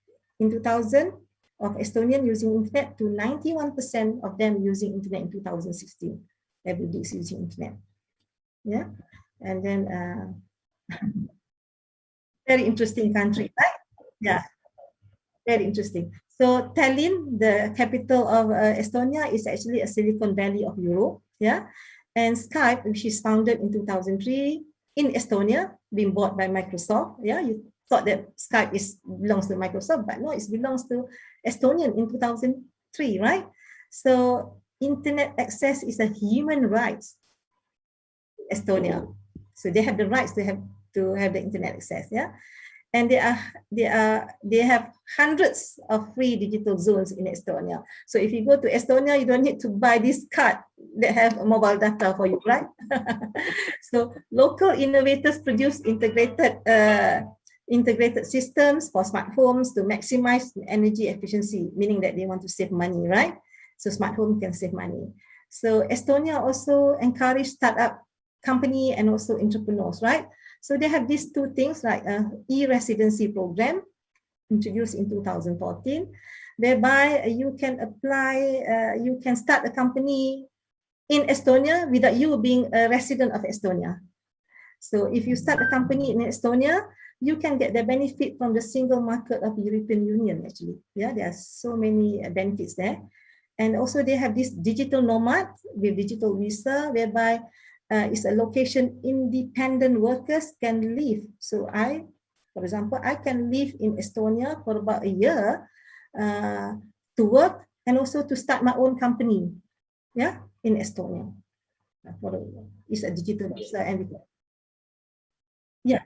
of Estonian using internet to 91% of them using internet in 2016. Everybody is using internet. Yeah, and then very interesting country, right? Yeah, very interesting. So Tallinn, the capital of Estonia, is actually a Silicon Valley of Europe. Yeah, and Skype, which is founded in 2003 in Estonia, being bought by Microsoft. Yeah, you thought that Skype belongs to Microsoft, but no, it belongs to Estonian in 2003, right? So internet access is a human right in Estonia. So they have the rights to have the internet access. Yeah. And they have hundreds of free digital zones in Estonia. So if you go to Estonia, you don't need to buy this card that have mobile data for you, right? So local innovators produce integrated systems for smart homes to maximize energy efficiency, meaning that they want to save money, right? So smart home can save money. So Estonia also encourage startup company and also entrepreneurs, right? So they have these two things, like e-residency program introduced in 2014, whereby you can apply, you can start a company in Estonia without you being a resident of Estonia. So if you start a company in Estonia, you can get the benefit from the single market of European Union, actually. Yeah, there are so many benefits there. And also they have this digital nomad with digital visa, whereby it's a location independent workers can live. So for example, I can live in Estonia for about a year to work and also to start my own company, yeah, in Estonia. It's a digital visa and yeah,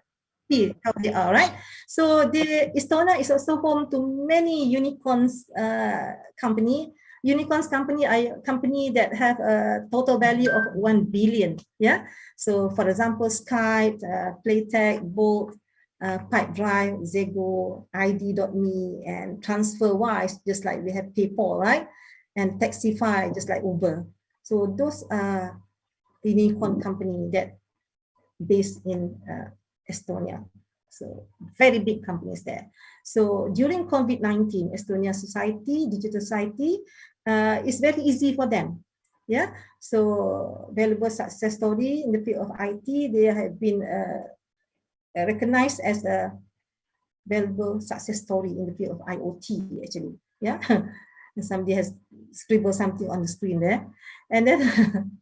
see how they are, right? So the Estonia is also home to many unicorns company. Unicorns company are a company that have a total value of 1 billion. Yeah. So for example, Skype, Playtech, Bolt, Pipedrive, Zego, ID.me, and TransferWise, just like we have PayPal, right? And Taxify, just like Uber. So those are unicorn company that based in Estonia. So very big companies there. So during COVID-19, Estonia society, digital society, is very easy for them. Yeah. So valuable success story in the field of IT, they have been recognized as a valuable success story in the field of IoT, actually. Yeah. And somebody has scribbled something on the screen there. And then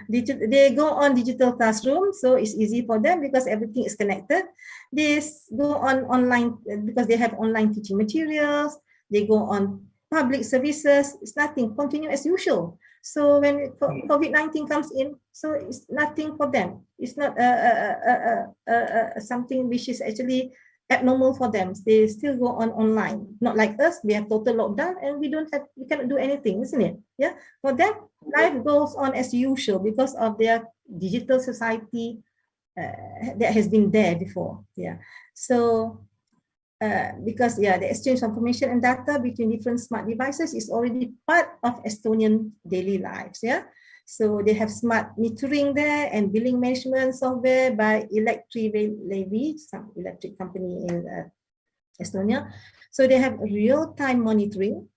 They go on digital classroom, so it's easy for them because everything is connected. They go on online because they have online teaching materials. They go on public services. It's nothing, continue as usual. So when COVID-19 comes in, so it's nothing for them. It's not something which is actually abnormal for them. They still go on online. Not like us, we have total lockdown and we cannot do anything, isn't it? Yeah. For them, life goes on as usual because of their digital society that has been there before. Yeah. So because the exchange of information and data between different smart devices is already part of Estonian daily lives. Yeah. So they have smart metering there and billing management software by Levy, some electric company in Estonia. So they have real-time monitoring,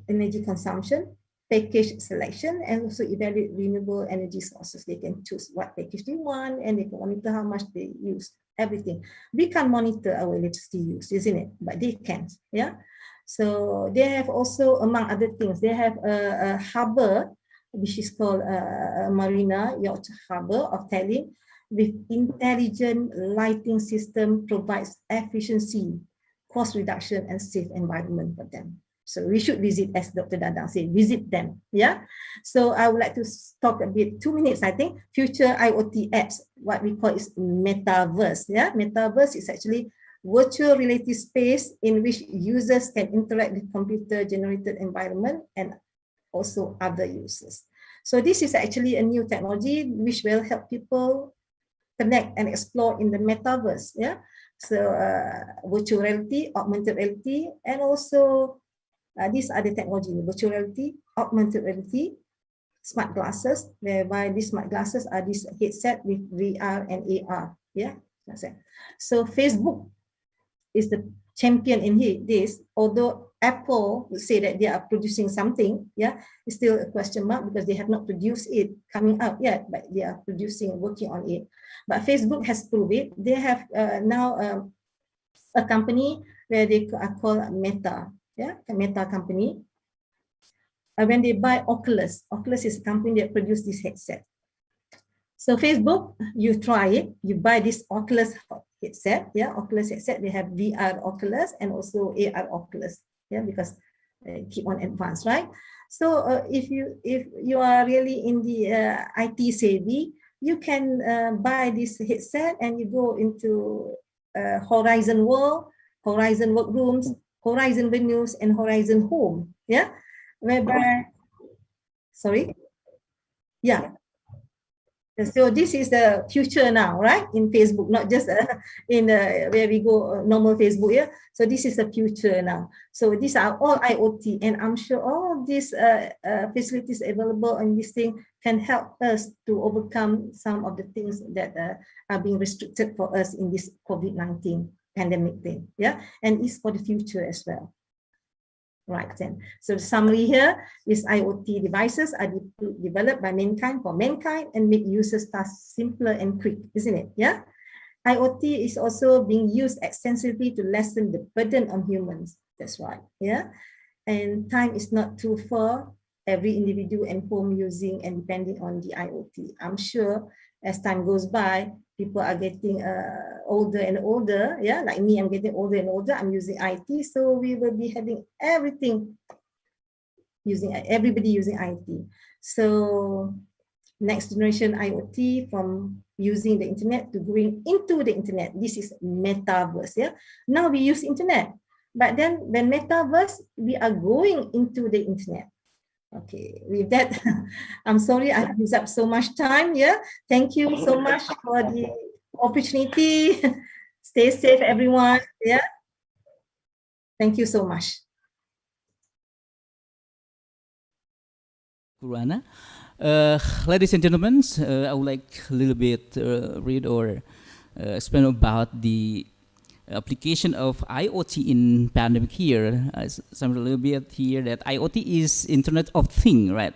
energy consumption, package selection, and also evaluate renewable energy sources. They can choose what package they want and they can monitor how much they use, everything. We can't monitor our electricity use, isn't it? But they can, yeah? So they have also, among other things, they have a harbor, which is called Marina Yacht Harbor of Tallinn, with intelligent lighting system provides efficiency, cost reduction, and safe environment for them. So we should visit, as Dr. Dadang said, visit them. Yeah. So I would like to talk a bit, 2 minutes, I think, future IoT apps, what we call is metaverse. Yeah. Metaverse is actually virtual reality space in which users can interact with computer generated environment and also other users. So this is actually a new technology which will help people connect and explore in the metaverse. Yeah. So virtual reality, augmented reality, and also these are the technology: virtual reality, augmented reality, smart glasses, whereby these smart glasses are this headset with VR and AR. Yeah, that's it. So Facebook is the champion in this, although Apple would say that they are producing something. Yeah, it's still a question mark because they have not produced it coming out yet, but they are producing, working on it. But Facebook has proved it. They have now a company where they are called Meta. Yeah, a Meta company. When they buy Oculus, Oculus is a company that produces this headset. So Facebook, you try it, you buy this Oculus headset, yeah, Oculus headset, they have VR Oculus and also AR Oculus, yeah, because keep on advanced, right? So if you are really in the IT savvy, you can buy this headset and you go into Horizon World, Horizon Workrooms, Horizon Venues, and Horizon Home, yeah, whereby, sorry, yeah. So this is the future now, right? In Facebook, not just in where we go normal Facebook, yeah. So this is the future now. So these are all IoT, and I'm sure all of these facilities available on this thing can help us to overcome some of the things that are being restricted for us in this COVID-19 pandemic thing, yeah. And it's for the future as well. Right then. So the summary here is IoT devices are developed by mankind for mankind and make users' tasks simpler and quick, isn't it? Yeah. IoT is also being used extensively to lessen the burden on humans. That's right. Yeah. And time is not too far. Every individual and home using and depending on the IoT. I'm sure as time goes by, people are getting older and older. Yeah, like me, I'm getting older and older. I'm using IT, so we will be having everybody using IT. So next generation IoT, from using the internet to going into the internet. This is metaverse. Yeah. Now we use internet, but then when metaverse, we are going into the internet. Okay, with that, I'm sorry I have used up so much time. Yeah, thank you so much for the opportunity. Stay safe, everyone. Yeah, thank you so much. Kurana. Ladies and gentlemen, I would like a little bit read or explain about the application of IoT in pandemic here. Some a little bit here that IoT is Internet of Thing, right?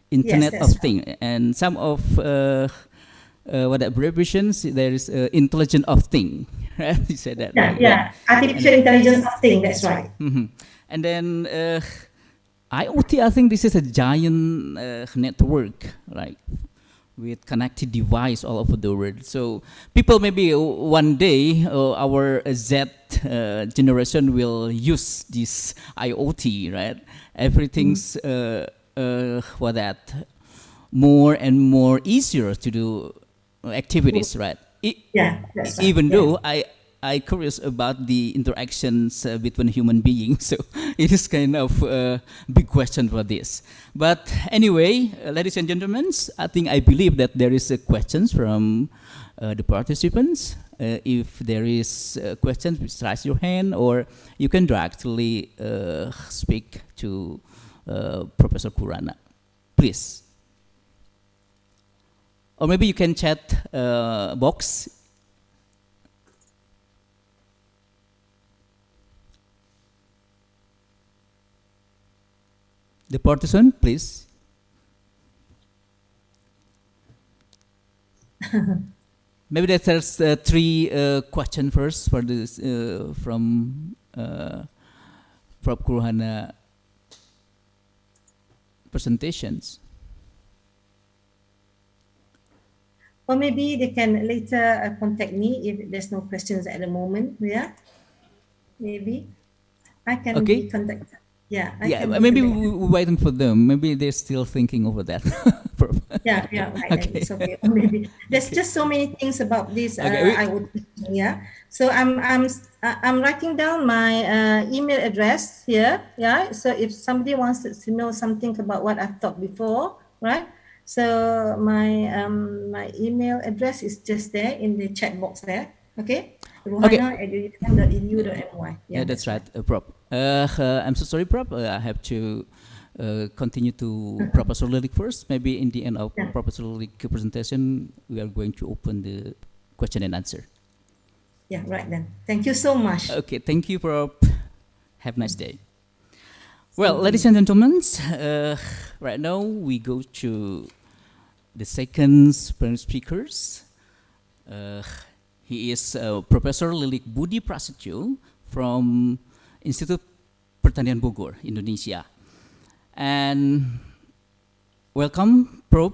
Internet Yes, of Thing, and some of what abbreviations there is Intelligent of Thing, right? You said that. Yeah, right? yeah. Artificial intelligence of thing. That's right. Mm-hmm. And then IoT, I think this is a giant network, right? With connected device all over the world. So people maybe one day our Z generation will use this IoT, right? Everything's more and more easier to do activities, right? That's right. Even though I curious about the interactions between human beings, so it is kind of a big question for this. But anyway, ladies and gentlemen, I believe that there is questions from the participants. If there is questions, please raise your hand, or you can directly speak to Professor Kurana, please. Or maybe you can chat box. The participant, please. Maybe there's three questions first for this from Prof. Kurhana presentations. Or maybe they can later contact me if there's no questions at the moment. Yeah, maybe I can be contacted. Yeah, maybe we're waiting for them. Maybe they're still thinking over that. yeah, right. Okay. It's okay. Or maybe there's just so many things about this. I would, yeah. So I'm writing down my email address here. Yeah. So if somebody wants to know something about what I've talked before, right? So my email address is just there in the chat box there. Okay. ruhana@uniku.edu.my. Yeah, that's right, Prof. I'm so sorry, Prof. I have to continue to Professor Lilik first. Maybe in the end of Professor Lilik's presentation, we are going to open the question and answer. Yeah, right then. Thank you so much. Okay, thank you, Prof. Have a nice day. Well, ladies and gentlemen, right now we go to the second speakers. He is Professor Lilik Budi Prasetyo from Institut Pertanian Bogor, Indonesia. And welcome, Prof.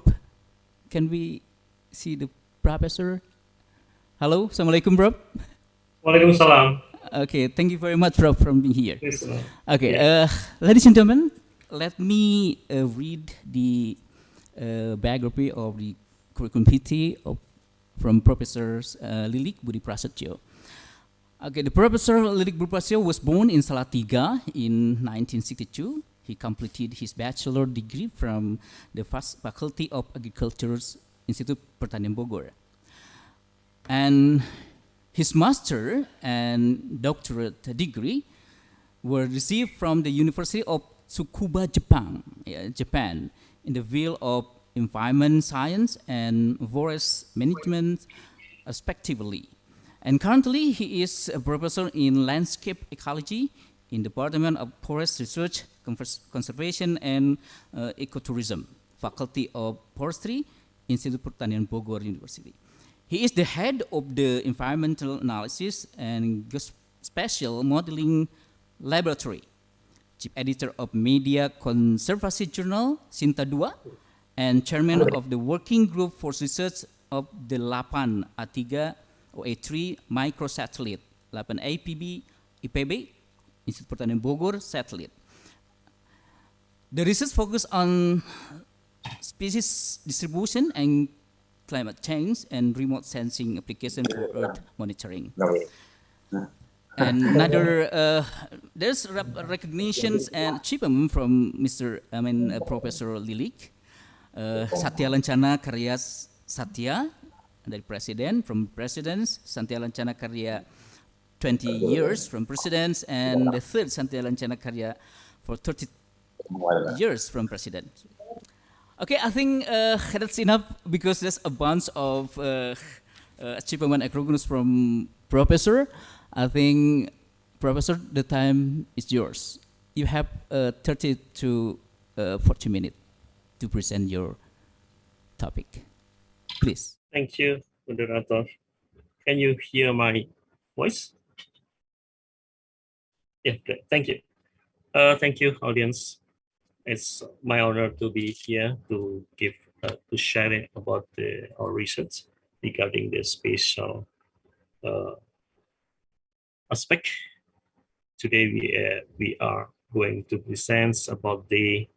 Can we see the professor? Hello, Assalamualaikum, Prof. Waalaikumsalam. Okay, thank you very much, Prof, for being here. Yes, okay, ladies and gentlemen, let me read the biography of the curriculum vitae from Professor Lilik Budi Prasetyo. Okay, the Professor Lilik Budi Prasetyo was born in Salatiga in 1962. He completed his bachelor degree from the Faculty of Agriculture's Institut Pertanian Bogor. And his master and doctorate degree were received from the University of Tsukuba, Japan, in the field of environment science and forest management, respectively. And currently, he is a professor in landscape ecology in the Department of Forest Research, Conservation, and Ecotourism, Faculty of Forestry, Institut Pertanian Bogor University. He is the head of the Environmental Analysis and Spatial Modeling Laboratory, chief editor of Media Conservasi Journal, Sinta 2, and chairman of the Working Group for Research of the 8 A3 or A3 microsatellite, 8 APB, IPB, Institut Pertanian Bogor satellite. The research focus on species distribution and climate change and remote sensing application for Earth monitoring. And another, there's recognitions and achievement from Professor Lilik. Satya Lancana Karya Satya dari Presiden, from Presidents, Satya Lancana Karya 20 years from Presidents, and the third Satya Lancana Karya for 30 years from President. Okay, I think that's enough because there's a bunch of achievement and recognition from Professor. I think, Professor, the time is yours. You have 30 to 40 minutes to present your topic. Please. Thank you, Moderator. Can you hear my voice? Yeah, great. Thank you. Thank you, audience. It's my honor to be here to give to share about our research regarding the spatial aspect. Today we are going to present about the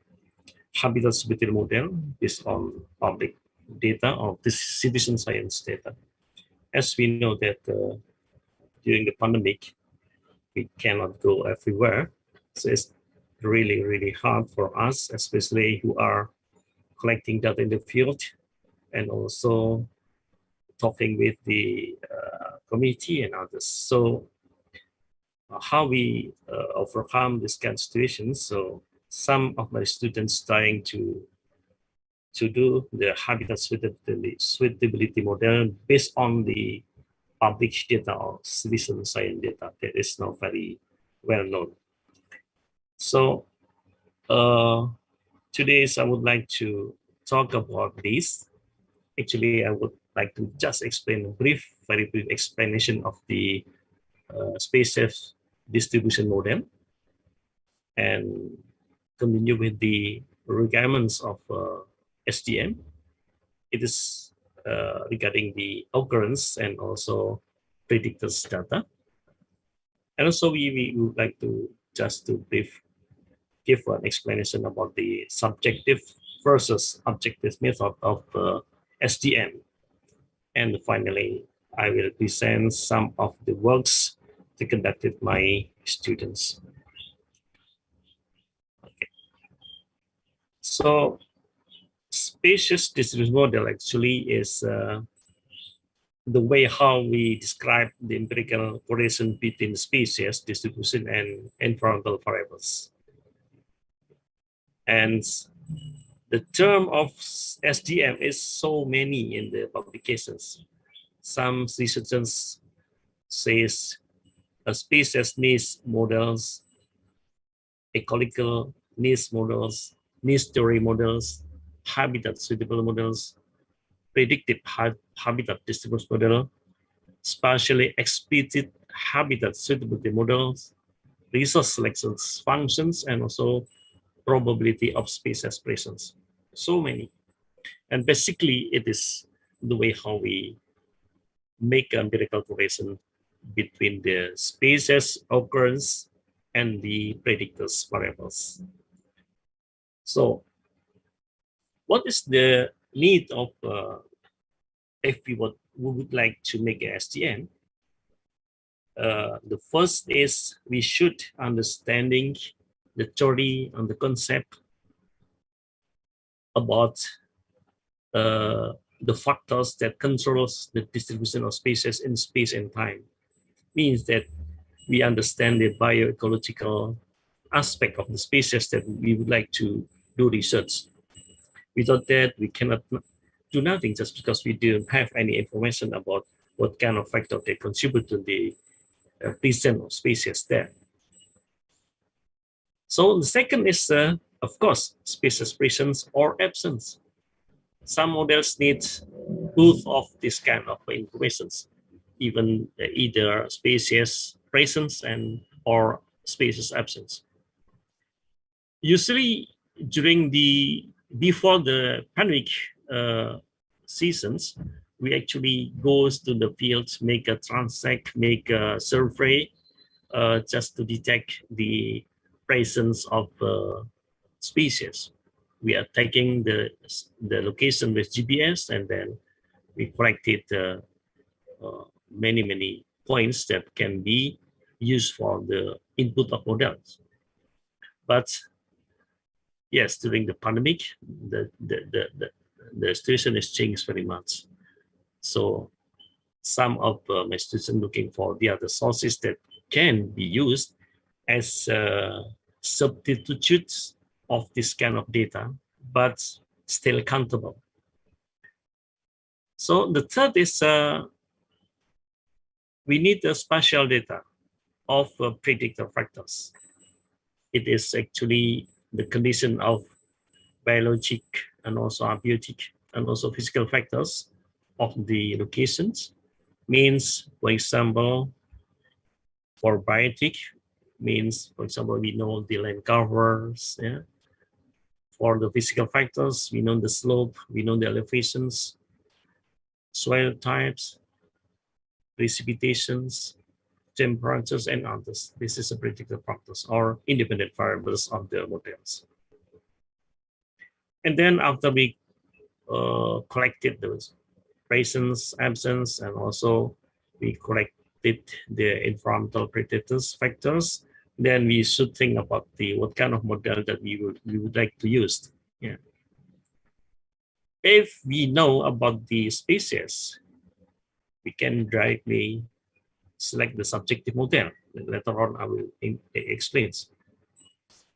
habitat suitability model based on public data of this citizen science data. As we know that during the pandemic, we cannot go everywhere. So it's really hard for us, especially who are collecting data in the field and also talking with the committee and others. So how we overcome this kind of situation. So some of my students trying to do the habitat suitability model based on the public data or citizen science data that is not very well known. So today I would like to talk about this. Actually, I would like to just explain very brief explanation of the species distribution model and continue with the requirements of SDM. It is regarding the occurrence and also predictors data. And also we would like to just to give an explanation about the subjective versus objective method of SDM. And finally, I will present some of the works to conducted my students. Okay. So species distribution model actually is the way how we describe the empirical correlation between species distribution and environmental variables. And the term of SDM is so many in the publications. Some researchers says a species needs models, ecological needs models, needs theory models, habitat suitable models, predictive habitat distribution model, spatially explicit habitat suitability models, resource selection functions, and also probability of species presence. So many. And basically, it is the way how we make empirical correlation between the species occurrence and the predictors variables. So what is the need of if we would like to make an SDM? The first is we should understanding the theory and the concept about the factors that controls the distribution of species in space and time. Means that we understand the bioecological aspect of the species that we would like to do research. Without that, we cannot do nothing just because we don't have any information about what kind of factor they contribute to the presence of species there. So the second is, of course, species presence or absence. Some models need both of this kind of informations, even either species presence and or species absence. Usually during before the pandemic seasons, we actually goes to the fields, make a transect, make a survey just to detect the presence of species. We are taking the location with GPS, and then we collected many points that can be used for the input of models. But yes, during the pandemic, the situation has changed very much. So some of my students looking for the other sources that can be used as substitutes of this kind of data, but still countable. So the third is we need a spatial data of predictor factors. It is actually the condition of biologic and also abiotic and also physical factors of the locations. Means, for example, for biotic, means, for example, we know the land covers, yeah, For the physical factors, we know the slope, we know the elevations, soil types, precipitations, temperatures, and others. This is a predictive factors or independent variables of the models. And then after we collected those presence, absence, and also we collected the environmental predictors factors, then we should think about what kind of model that we would like to use. Yeah. If we know about the species, we can directly select the subjective model. Later on, I will explain.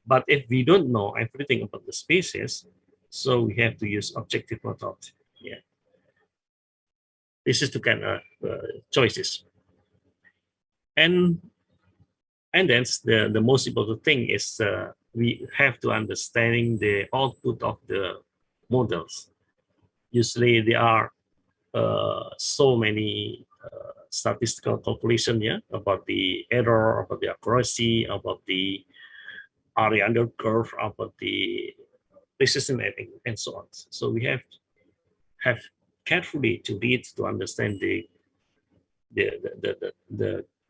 But if we don't know everything about the species, so we have to use objective method. Yeah. This is the kind of choices. And then the most important thing is we have to understanding the output of the models. Usually there are so many statistical calculation, yeah, about the error, about the accuracy, about the area under curve, about the precision and so on. So we have carefully to read to understand the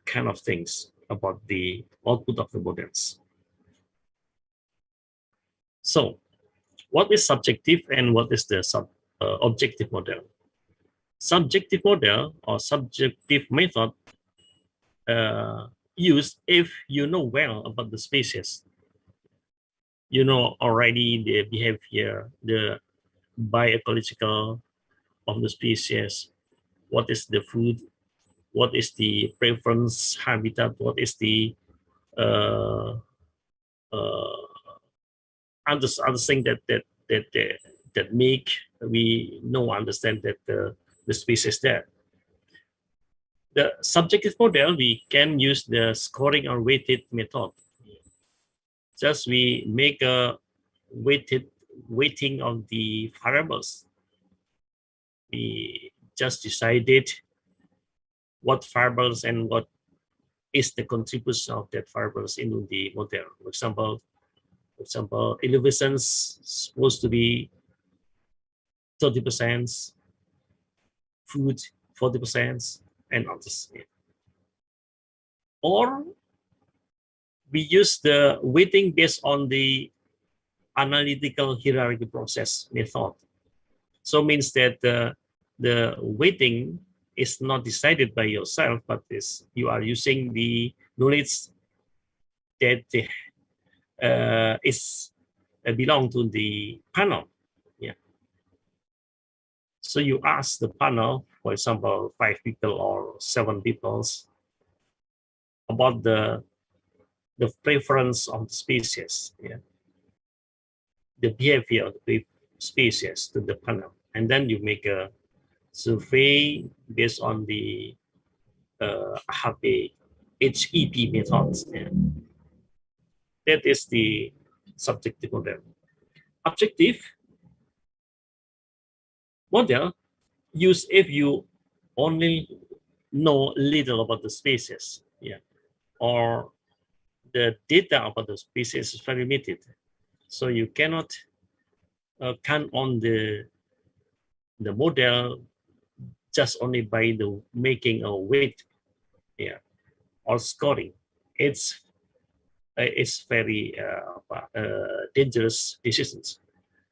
kind of things about the output of the models. So what is subjective and what is the objective model? Subjective model or subjective method used if you know well about the species. You know already the behavior, the bioecological of the species, what is the food, what is the preference habitat, what is the other thing that make we know understand that the species there. The subjective model, we can use the scoring or weighted method. Just we make a weighting of the variables. We just decided what variables and what is the contribution of that variables in the model. For example, elevations supposed to be 30%, food 40%, and others. Or we use the weighting based on the analytical hierarchy process method. So means that the weighting is not decided by yourself, but you are using the knowledge that belong to the panel. Yeah. So you ask the panel, for example, 5 people or 7 people, about the preference of the species, yeah, the behavior of the species to the panel, and then you make a survey based on the HEP methods. Yeah. That is the subjective model. Objective model used if you only know little about the species, yeah, or the data about the species is very limited, so you cannot count on the model just only by the making a weight, yeah, or scoring. It's very dangerous decisions.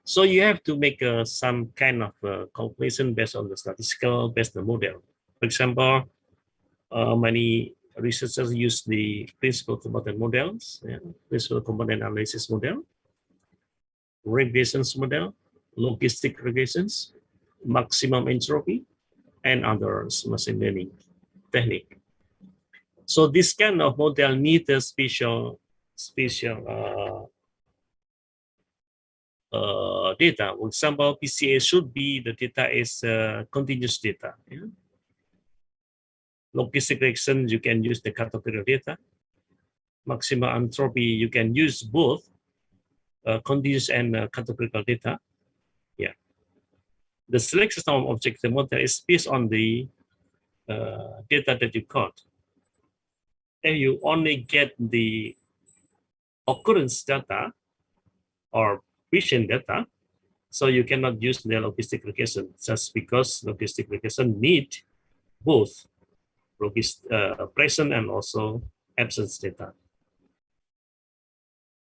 So you have to make some kind of calculation based on the statistical based on the model. For example, many researchers use the principal component models, yeah, principal component analysis model, regressions model, logistic regressions, maximum entropy, and others machine learning technique. So this kind of model needs a special data. For example, PCA should be the data is continuous data. Yeah? Logistic regression, you can use the categorical data. Maximum entropy, you can use both continuous and categorical data. Yeah. The selection of objective model is based on the data that you got. And you only get the occurrence data or vision data, so you cannot use the logistic regression just because logistic regression need both present and also absence data.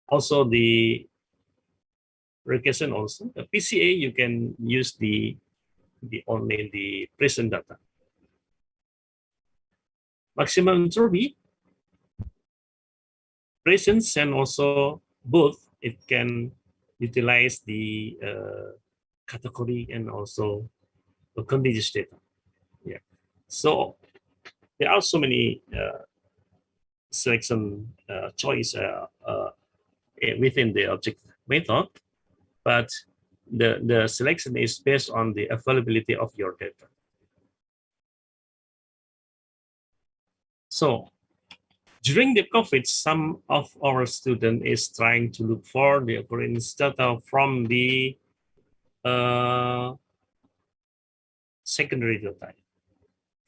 Also the regression also, the PCA, you can use the only the present data. Maximum entropy, presence and also both, it can utilize the category and also the continuous data. Yeah. So there are so many selection choice within the object method, but the selection is based on the availability of your data. So during the COVID, some of our students is trying to look for the occurrence data from the secondary data,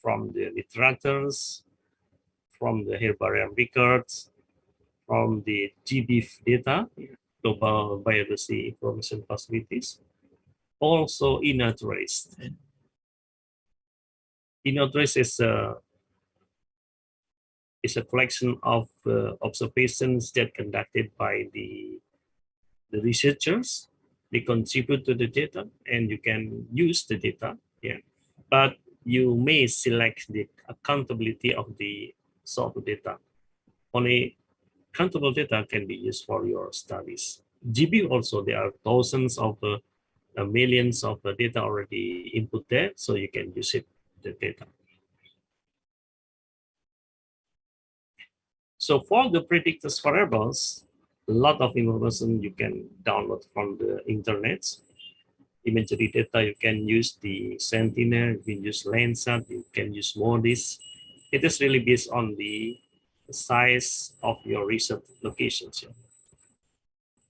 from the literatures, from the herbarium records, from the GBIF data, global biodiversity information facilities, also INATRACE. INATRACE is a collection of observations that conducted by the researchers. They contribute to the data and you can use the data, yeah. But you may select the accountability of the source data. Only accountable data can be used for your studies. GB also, there are thousands of millions of data already input there, so you can use it, the data. So for the predictors variables, a lot of information you can download from the internet. Imagery data, you can use the Sentinel, you can use Landsat, you can use MODIS. It is really based on the size of your research locations. Yeah.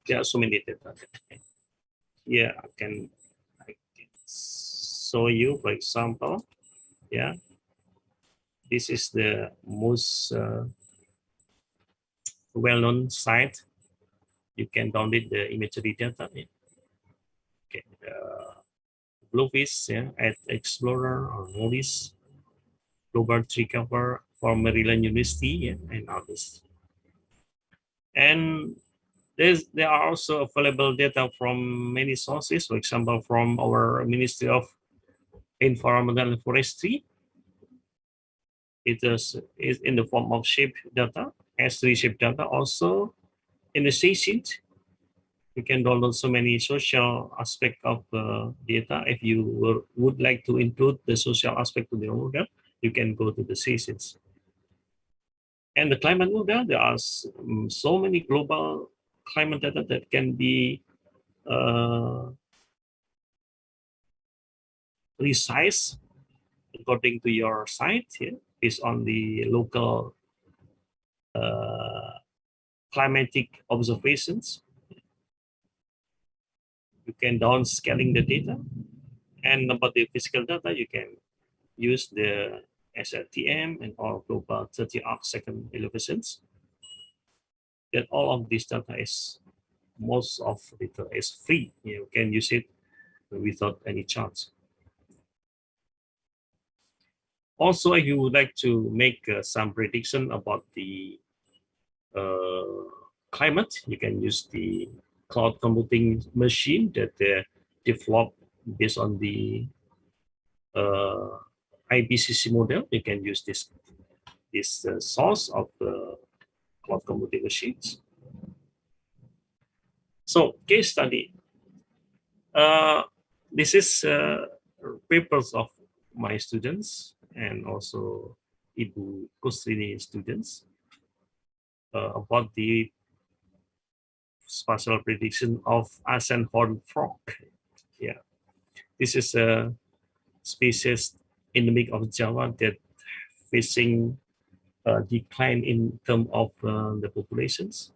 There are so many data. Yeah, I can show you, for example, yeah. This is the most well-known site. You can download the imagery data. Yeah. Okay, Bluefish, yeah, at Explorer or Modis, Global Tree Cover for Maryland University, yeah, and others. And there are also available data from many sources, for example, from our Ministry of Environmental and Forestry. It is in the form of shape data, S3 shape data, also in the state. You can download so many social aspect of data. If you would like to include the social aspect to the model, you can go to the sessions. And the climate model, there are so many global climate data that can be resized according to your site, yeah, based on the local climatic observations. You can downscaling the data. And about the physical data, you can use the SLTM and all global 30 arc-second elevations. That all of this data is, most of it is free. You can use it without any charge. Also, if you would like to make some prediction about the climate, you can use the cloud computing machine that developed based on the IPCC model. You can use this source of the cloud computing machines. So case study. This is papers of my students and also Ibu Kusrini students about the spatial prediction of Asian horned frog. Yeah, this is a species endemic of Java that facing decline in terms of the populations.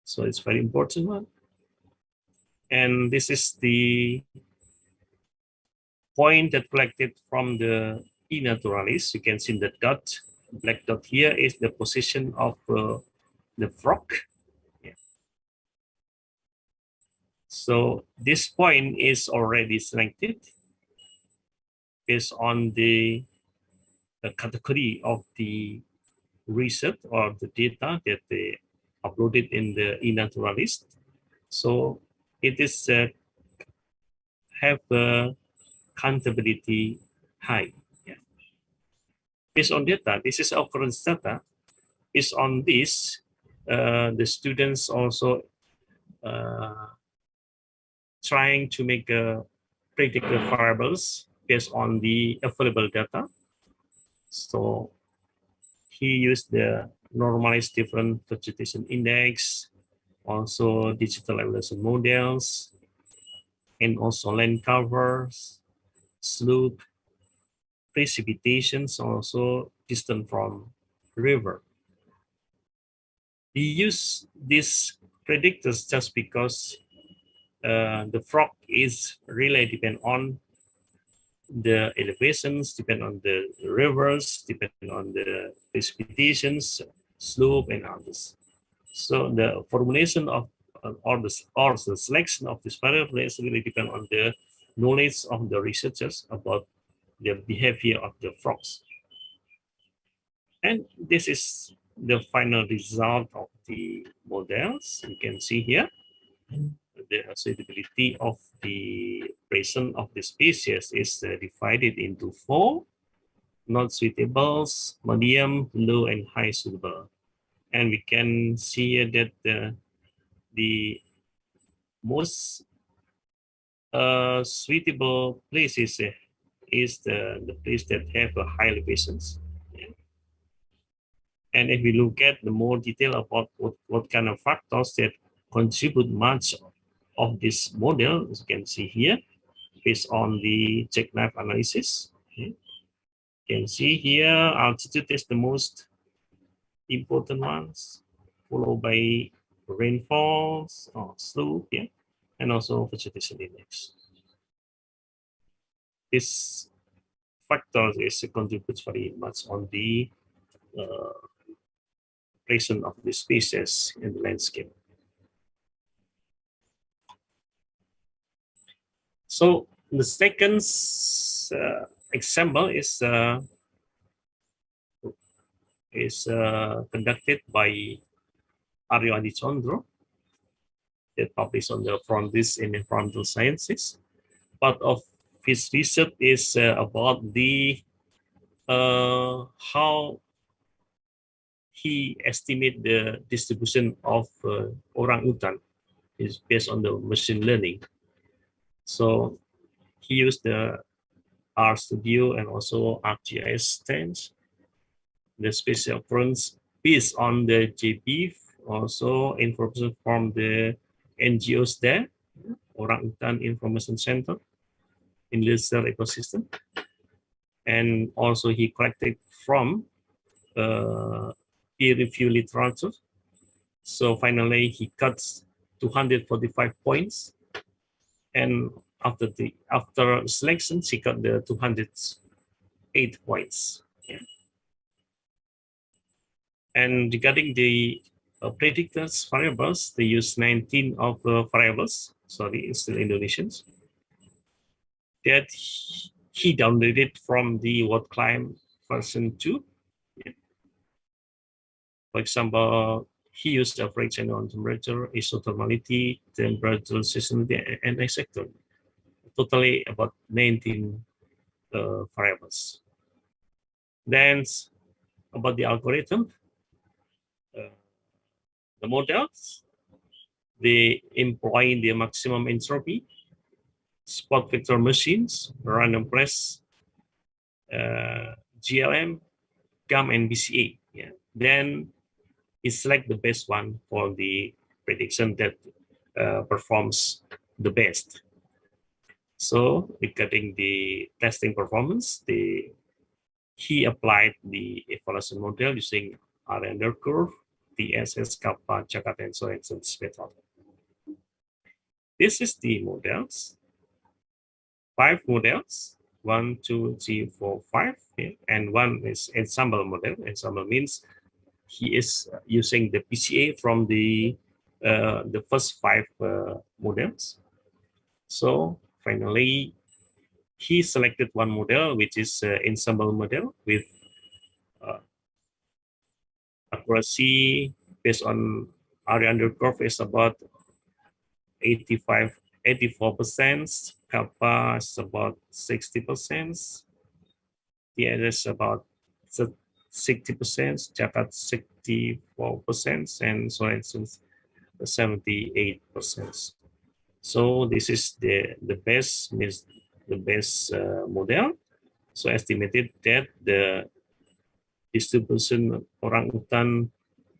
So it's very important one. And this is the point that collected from the e-naturalis. You can see the dot, black dot here is the position of the frog. Yeah. So this point is already selected based on the category of the research or the data that they uploaded in the eNaturalist. So it is have a countability high. Yeah. Based on data, this is occurrence data. Based on this, the students also trying to make predictive variables based on the available data. So he used the normalized different vegetation index, also digital elevation models, and also land covers, slope, precipitations, also distant from river. We use these predictors just because the frog is really depend on the elevations, depend on the rivers, depend on the precipitations, slope, and others. So the formulation of or the selection of this variables really depend on the knowledge of the researchers about the behavior of the frogs. And this is the final result of the models. You can see here the suitability of the presence of the species is divided into 4: not suitables, medium, low, and high suitable. And we can see here that the most suitable places is the place that have a high elevations. Yeah. And if we look at the more detail about what kind of factors that contribute much of this model, as you can see here, based on the jackknife analysis. Okay. You can see here, altitude is the most important ones, followed by rainfalls or slope, yeah, and also vegetation index. This factor is contributes very much on the presence of the species in the landscape. So the second example is conducted by Aryo Adichandra, that published on the Frontiers in Environmental Sciences. Part of his research is about the how he estimate the distribution of orangutan is based on the machine learning. So he used the RStudio and also ArcGIS stands, the spatial occurrence based on the JPEG, also information from the NGOs there, Orangutan Information Center in lizard ecosystem. And also he collected from peer-reviewed literature. So finally he cuts 245 points, and after selection he got the 208 points. Yeah. And regarding the predictors variables, they use 19 of variables. Sorry, it's still Indonesians. That he downloaded from the WordClimb version 2. Yeah. For example, he used the average annual temperature, isothermality, temperature, seasonality, and sector. Totally about 19 variables. Then about the algorithm, the models, they employ the maximum entropy, spot vector machines, random press, GLM, GAM, and BCA. Yeah. Then he select the best one for the prediction that performs the best. So regarding the testing performance, he applied the evaluation model using R-render curve, TSS, kappa, Jakarta tensor, and sense method. This is the models. 5 models, 1, 2, 3, 4, 5, yeah. And one is ensemble model. Ensemble means he is using the PCA from the the first 5 models. So finally, he selected one model, which is ensemble model with accuracy based on area under curve is about 84%, kappa is about 60%, the is about 60%, Jakarta 64%, and so on, 78%. So this is the best, means the best model. So estimated that the distribution orangutan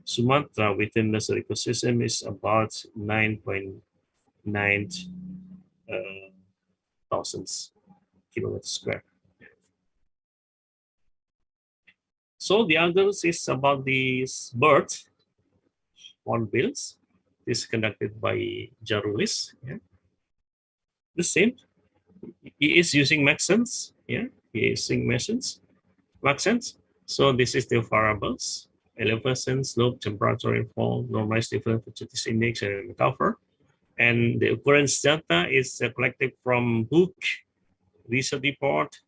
Sumatra within the ecosystem is about 9.9 thousands kilometers square. So the others is about these birds, hornbills. This is conducted by Jarulis. Yeah. The same. He is using Maxence. Yeah, he is using Maxence. So this is the variables: elevation, slope, temperature, rainfall, normalized difference, fertility index, and cover. And the occurrence data is collected from book, research report,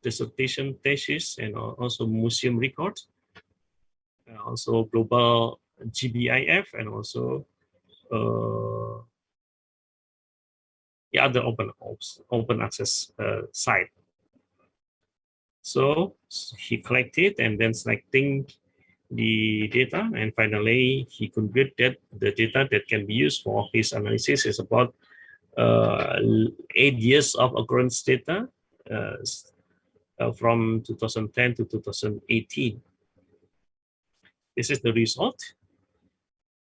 dissertation thesis, and also museum record, and also global GBIF, and also the other open access site. So he collected and then selecting the data, and finally he concluded the data that can be used for his analysis is about 8 years of occurrence data from 2010 to 2018. This is the result.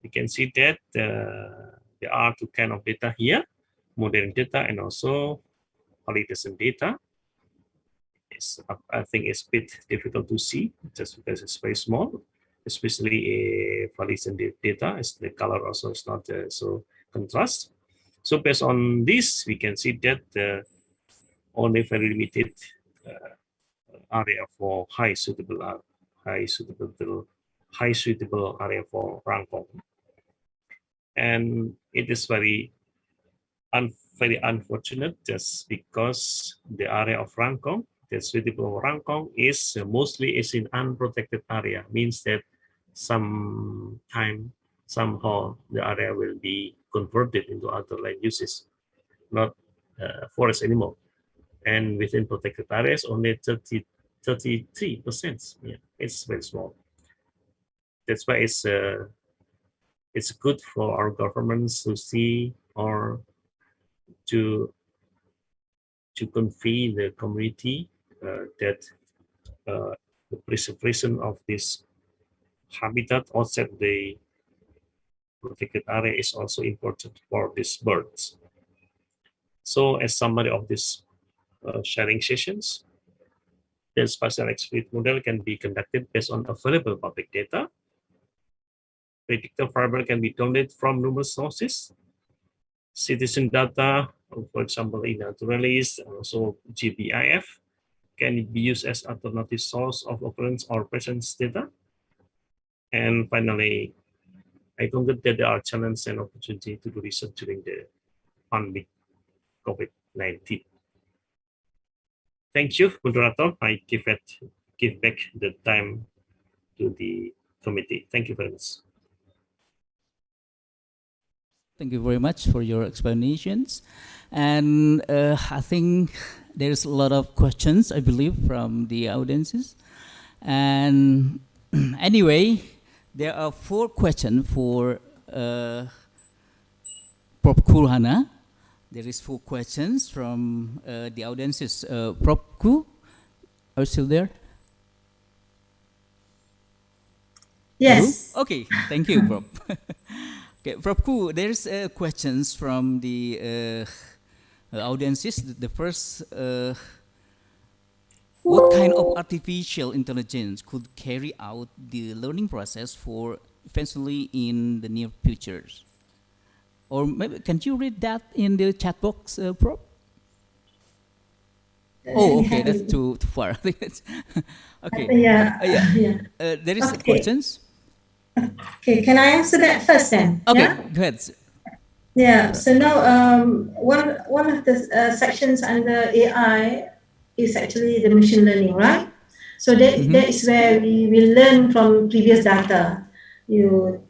You can see that there are 2 kinds of data here: modern data and also validation data. I think it's a bit difficult to see just because it's very small, especially validation data. As the color also is not so contrast. So based on this, we can see that only very limited area for high suitable area for Rangkong, and it is very unfortunate just because the area of Rangkong that's suitable for Rangkong is mostly in unprotected area. Means that somehow the area will be converted into other land uses, not forest anymore. And within protected areas, only 33%. Yeah, it's very small. That's why it's good for our governments to see or to convey the community that the preservation of this habitat outside the protected area is also important for these birds. So as summary of this sharing sessions, the spatial exploit model can be conducted based on available public data. Predictor variable can be downloaded from numerous sources. Citizen data, for example, in Naturalis, also GBIF, can be used as alternative source of occurrence or presence data. And finally, I conclude that there are challenges and opportunity to do research during the pandemic COVID-19. Thank you, moderator. I give back the time to the committee. Thank you very much. Thank you very much for your explanations. And I think there's a lot of questions, I believe, from the audiences. And anyway, there are 4 questions for Prof. Kurhana. There is 4 questions from the audiences. Prof. Ku, are you still there? Yes. Hello? Okay, thank you, Prof. Okay, Prof. Ku, there's questions from the audiences. The first, what kind of artificial intelligence could carry out the learning process for eventually in the near future? Or maybe, can you read that in the chat box, Prof? Oh, okay, that's too far. Okay. Yeah. There is Okay. questions. Okay, can I answer that first then? Okay, Yeah. go ahead. Yeah. So now, one of the sections under AI is actually the machine learning, right? So that is where we learn from previous data. You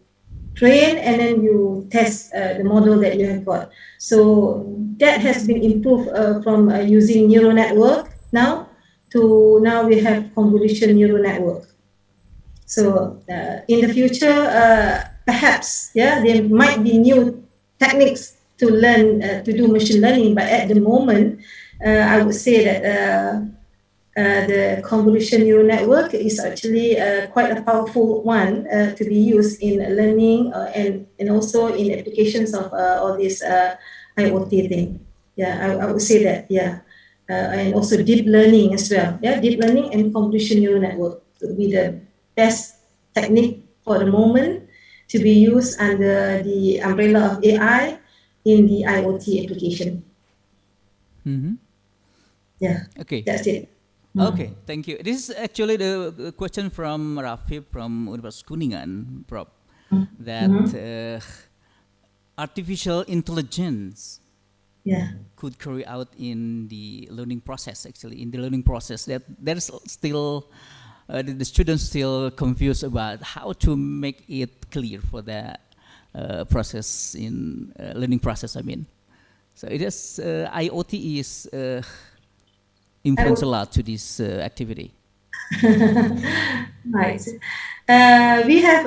train and then you test the model that you have got. So that has been improved from using neural network now to now we have convolution neural network. So in the future, perhaps, yeah, there might be new techniques to learn to do machine learning. But at the moment, I would say that the convolution neural network is actually quite a powerful one to be used in learning and also in applications of all this IoT thing. Yeah, I would say that. Yeah. And also deep learning as well. Yeah, deep learning and convolution neural network would be the best technique for the moment to be used under the umbrella of AI in the IoT application. Yeah. Okay. That's it. Okay, thank you. This is actually the question from Rafib from Universitas Kuningan, Prof. That artificial intelligence could carry out in the learning process. Actually, in the learning process, that there's still the students still confused about how to make it clear for the process in learning process. I mean, so it is IoT is influence a lot to this activity. Right. We have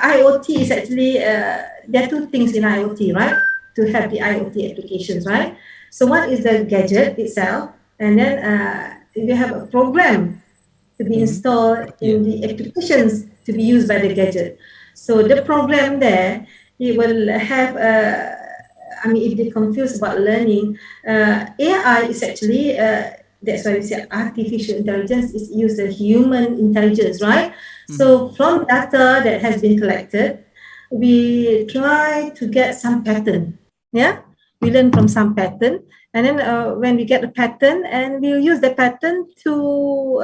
IoT is actually there are two things in IoT, right? To have the IoT applications, right? So one is the gadget itself, and then we have a program to be installed in the applications to be used by the gadget. So the program there, it will have I mean, if they're confused about learning, AI is actually that's why we say artificial intelligence is used as human intelligence, right? So from data that has been collected, we try to get some pattern. Yeah, we learn from some pattern, and then when we get a pattern, and we'll use the pattern to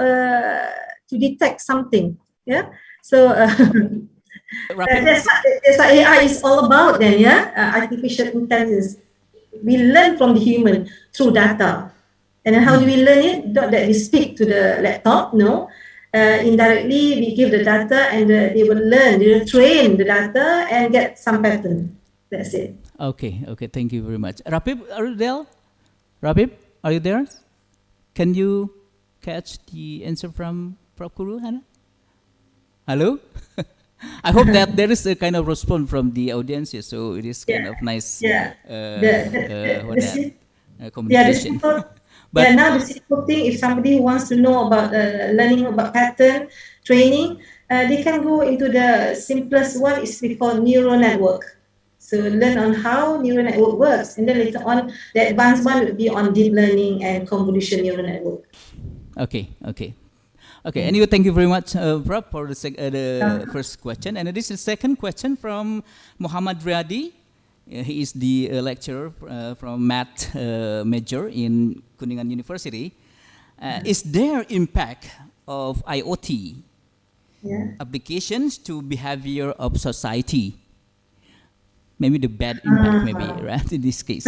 detect something. Yeah, so that's what AI is all about. Then, yeah, artificial intelligence. We learn from the human through data. And then how do we learn it? Not that we speak to the laptop, no. Indirectly, we give the data and they will learn, they will train the data and get some pattern. That's it. Okay, okay, thank you very much. Rapib, are you there? Rapib, are you there? Can you catch the answer from Prof. Kuru, Hannah? Hello? I hope that there is a kind of response from the audience here, so it is kind of nice communication. But now the simple thing, if somebody wants to know about learning about pattern training, they can go into the simplest one is we call neural network. So learn on how neural network works, and then later on the advanced one will be on deep learning and convolution neural network. Okay, okay. Okay, anyway, thank you very much, Prof, for the first question. And this is the second question from Muhammad Riyadi. He is the lecturer from math major in Kuningan University. Is there impact of IoT applications to behavior of society? Maybe the bad impact, maybe, right, in this case.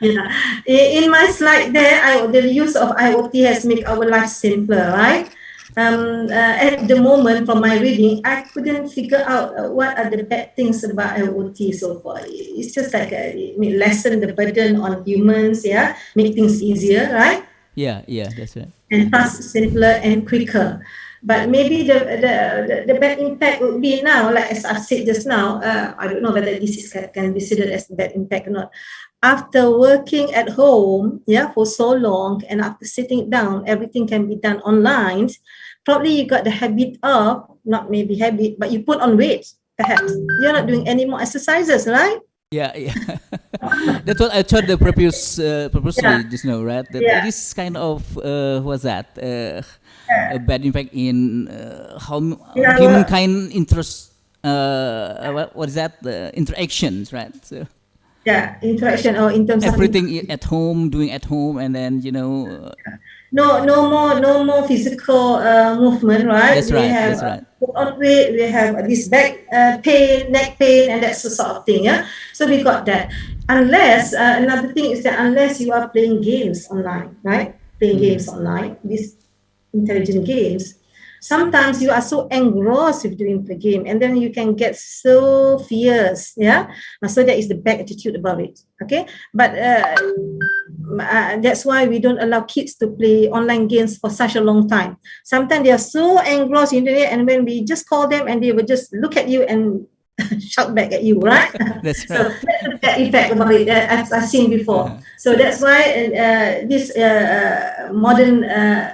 Yeah. In my slide there, the use of IoT has made our life simpler, right? At the moment, from my reading, I couldn't figure out what are the bad things about IoT so far. It's just like it lessen the burden on humans, yeah, make things easier, right? Yeah, yeah, that's right. And tasks simpler and quicker. But maybe the bad impact would be now, like as I said just now, I don't know whether this can be considered as bad impact or not. After working at home, yeah, for so long, and after sitting down, everything can be done online. Probably you got the habit of, not maybe habit, but you put on weight, perhaps. You're not doing any more exercises, right? Yeah, yeah. That's what I told the previous proposal just now, right? That this kind of what's that? A bad impact in how humankind interest. What is that? The interactions, right? So. Yeah, interaction or in terms everything of at home, doing at home, and then no more physical movement, right? That's right. That's right. Put on weight, we have this back pain, neck pain, and that's the sort of thing. Yeah, so we got that. Unless another thing is that unless you are playing games online, right? Playing games online, these intelligent games. Sometimes you are so engrossed with doing the game, and then you can get so fierce. Yeah, so that is the bad attitude about it. Okay, but that's why we don't allow kids to play online games for such a long time. Sometimes they are so engrossed in it, and when we just call them, and they will just look at you and shout back at you, right? That's So right. that's the bad effect about it I've seen before. So that's why these modern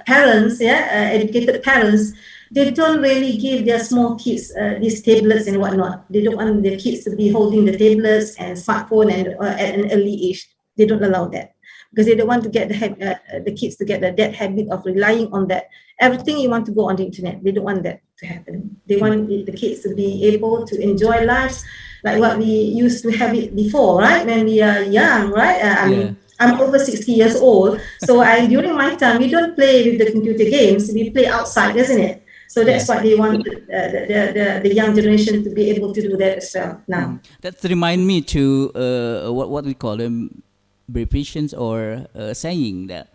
parents, educated parents, they don't really give their small kids these tablets and whatnot. They don't want their kids to be holding the tablets and smartphone and at an early age. They don't allow that because they don't want to get the kids to get that habit of relying on that. Everything you want to go on the internet. They don't want that to happen. They want the kids to be able to enjoy lives like what we used to have it before, right? When we are young, right? I'm over 60 years old, so during my time we don't play with the computer games. We play outside, isn't it? So that's what they want the young generation to be able to do that as well now. That remind me to what we call them abbreviations or saying that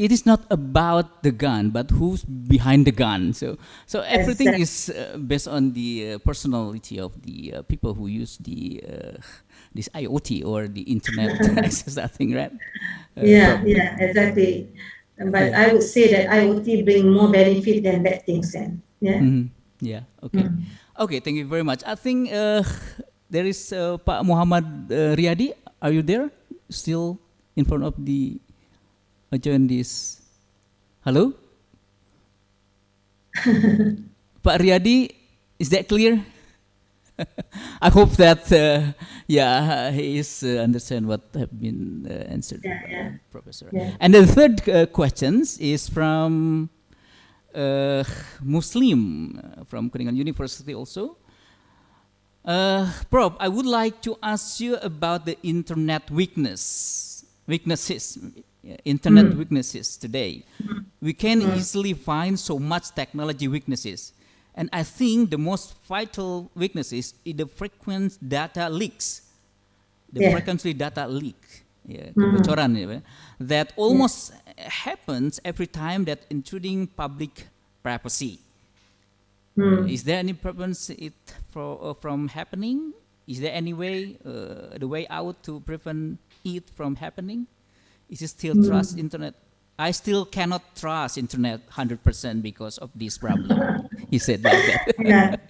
it is not about the gun, but who's behind the gun. So everything is based on the personality of the people who use the this IoT or the internet access that thing, right? Yeah, exactly. But I would say that IoT bring more benefit than bad things then. Yeah. Yeah. Okay. Okay. Thank you very much. I think there is Pak Muhammad Riyadi. Are you there? Still in front of the join this. Hello. Pak Riyadi, is that clear? I hope that he is understand what have been answered by Professor. Yeah. And the third questions is from Muslim from Kuningan University also. Prof, I would like to ask you about the internet weaknesses today. We can easily find so much technology weaknesses. And I think the most vital weakness is the frequent data leaks. The frequency data leak. Kebocoran, that almost happens every time that intruding public privacy. Is there any prevention it from happening? Is there any way, the way out to prevent it from happening? Is it still trust internet? I still cannot trust internet 100% because of this problem. He said like that.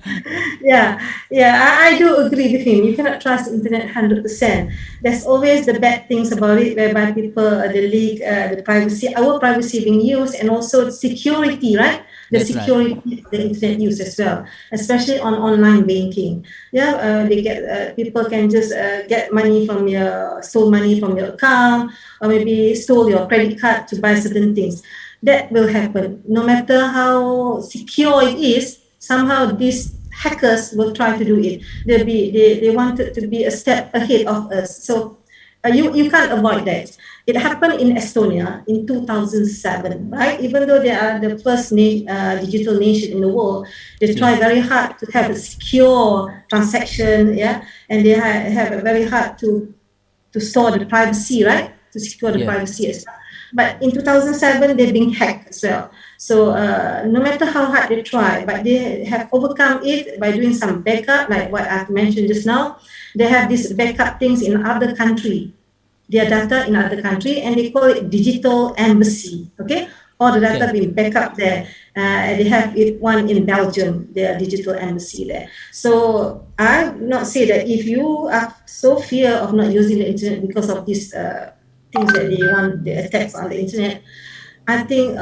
I do agree with him. You cannot trust internet 100%. There's always the bad things about it, whereby people, the leak, the privacy, our privacy being used, and also security, right? The security of the internet use as well, especially on online banking. They get people can just get money from stole money from your account, or maybe stole your credit card to buy certain things. That will happen. No matter how secure it is, somehow these hackers will try to do it. They want it to be a step ahead of us. So you can't avoid that. It happened in Estonia in 2007, right? Even though they are the first digital nation in the world, they try very hard to have a secure transaction, and they have a very hard to store the privacy, right? To secure the privacy as well. But in 2007, they've been hacked as well. So no matter how hard they try, but they have overcome it by doing some backup, like what I've mentioned just now. They have these backup things in other country, their data in other country, and they call it digital embassy. Okay, all the data being backup there. They have one in Belgium, their digital embassy there. So I would not say that if you are so fear of not using the internet because of these things that they want, the attacks on the internet, I think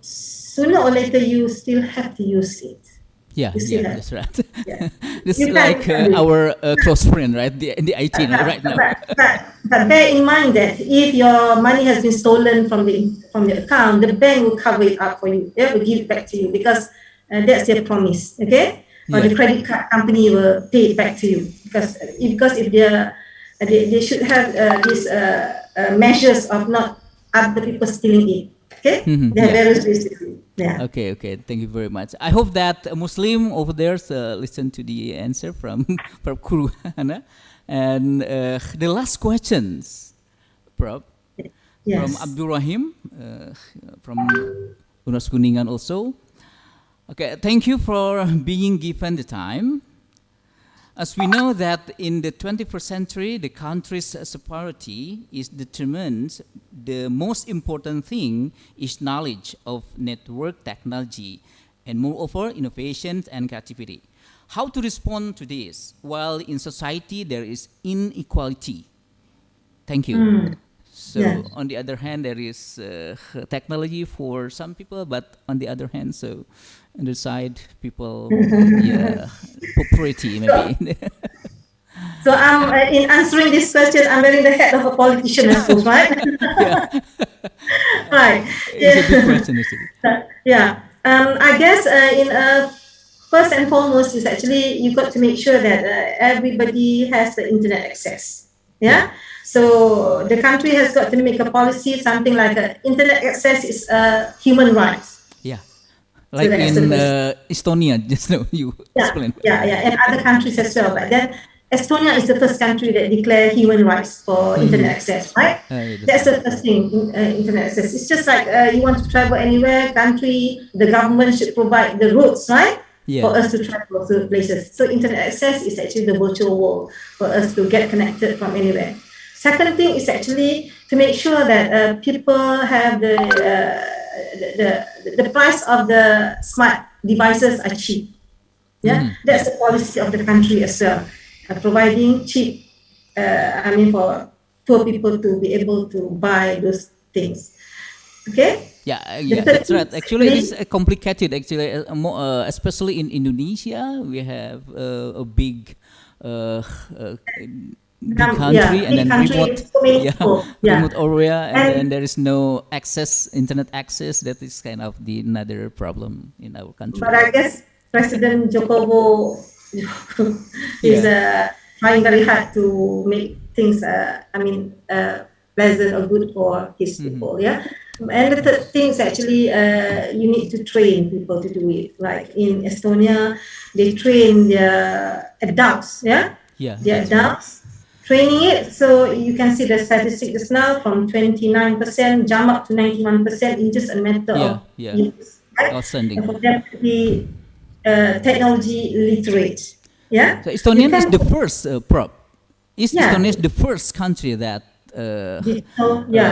sooner or later you still have to use it. That's right. This is like our close friend, right? In the IT right now. But bear in mind that if your money has been stolen from the account, the bank will cover it up for you. They will give it back to you because that's their promise. Okay. or the credit card company will pay it back to you, because if they should have these measures of not other people stealing it. Okay, Mhm, there are yeah. various ways to do it. Yeah. Okay, thank you very much. I hope that a Muslim over there listen to the answer from from Kuruhana. And the last questions, Prof, from Yes. Abdul Rahim, from Unas Kuningan also. Okay, thank you for being given the time. As we know that in the 21st century, the country's security is determined. The most important thing is knowledge of network technology, and moreover, innovation and creativity. How to respond to this? While in society there is inequality. Thank you. So Yeah. on the other hand, there is technology for some people, but on the other hand, so on the side, people, yeah, poverty maybe. So I'm in answering this question, I'm wearing the hat of a politician, I suppose, right? Yeah. Right. It's a good question, actually. Yeah. I guess first and foremost is actually you got to make sure that everybody has the internet access. Yeah. So the country has got to make a policy, something like internet access is human rights. Yeah. Like that's in the Estonia, just now you explained. Yeah, and other countries as well. But then Estonia is the first country that declare human rights for internet access, right? That's the first thing, internet access. It's just like you want to travel anywhere, country, the government should provide the routes, right? Yeah. For us to travel to places. So internet access is actually the virtual world for us to get connected from anywhere. Second thing is actually to make sure that people have the price of the smart devices are cheap. Yeah, that's the policy of the country as well, providing cheap. For poor people to be able to buy those things. Okay. Yeah, that's right. Actually, it is complicated. Actually, especially in Indonesia, we have a big country, and then remote, remote area, and then there is no internet access. That is kind of another problem in our country. But I guess President Jokowi is trying very hard to make things, pleasant or good for his people. Yeah. And the third thing is actually you need to train people to do it. Like in Estonia, they train their adults. Yeah. Yeah. Their adults. Training it, so you can see the statistics now from 29% jump up to 91% in just a matter of years. Right? Outstanding. And for them to be technology literate. Yeah. So Estonia is the first Estonia is the first country that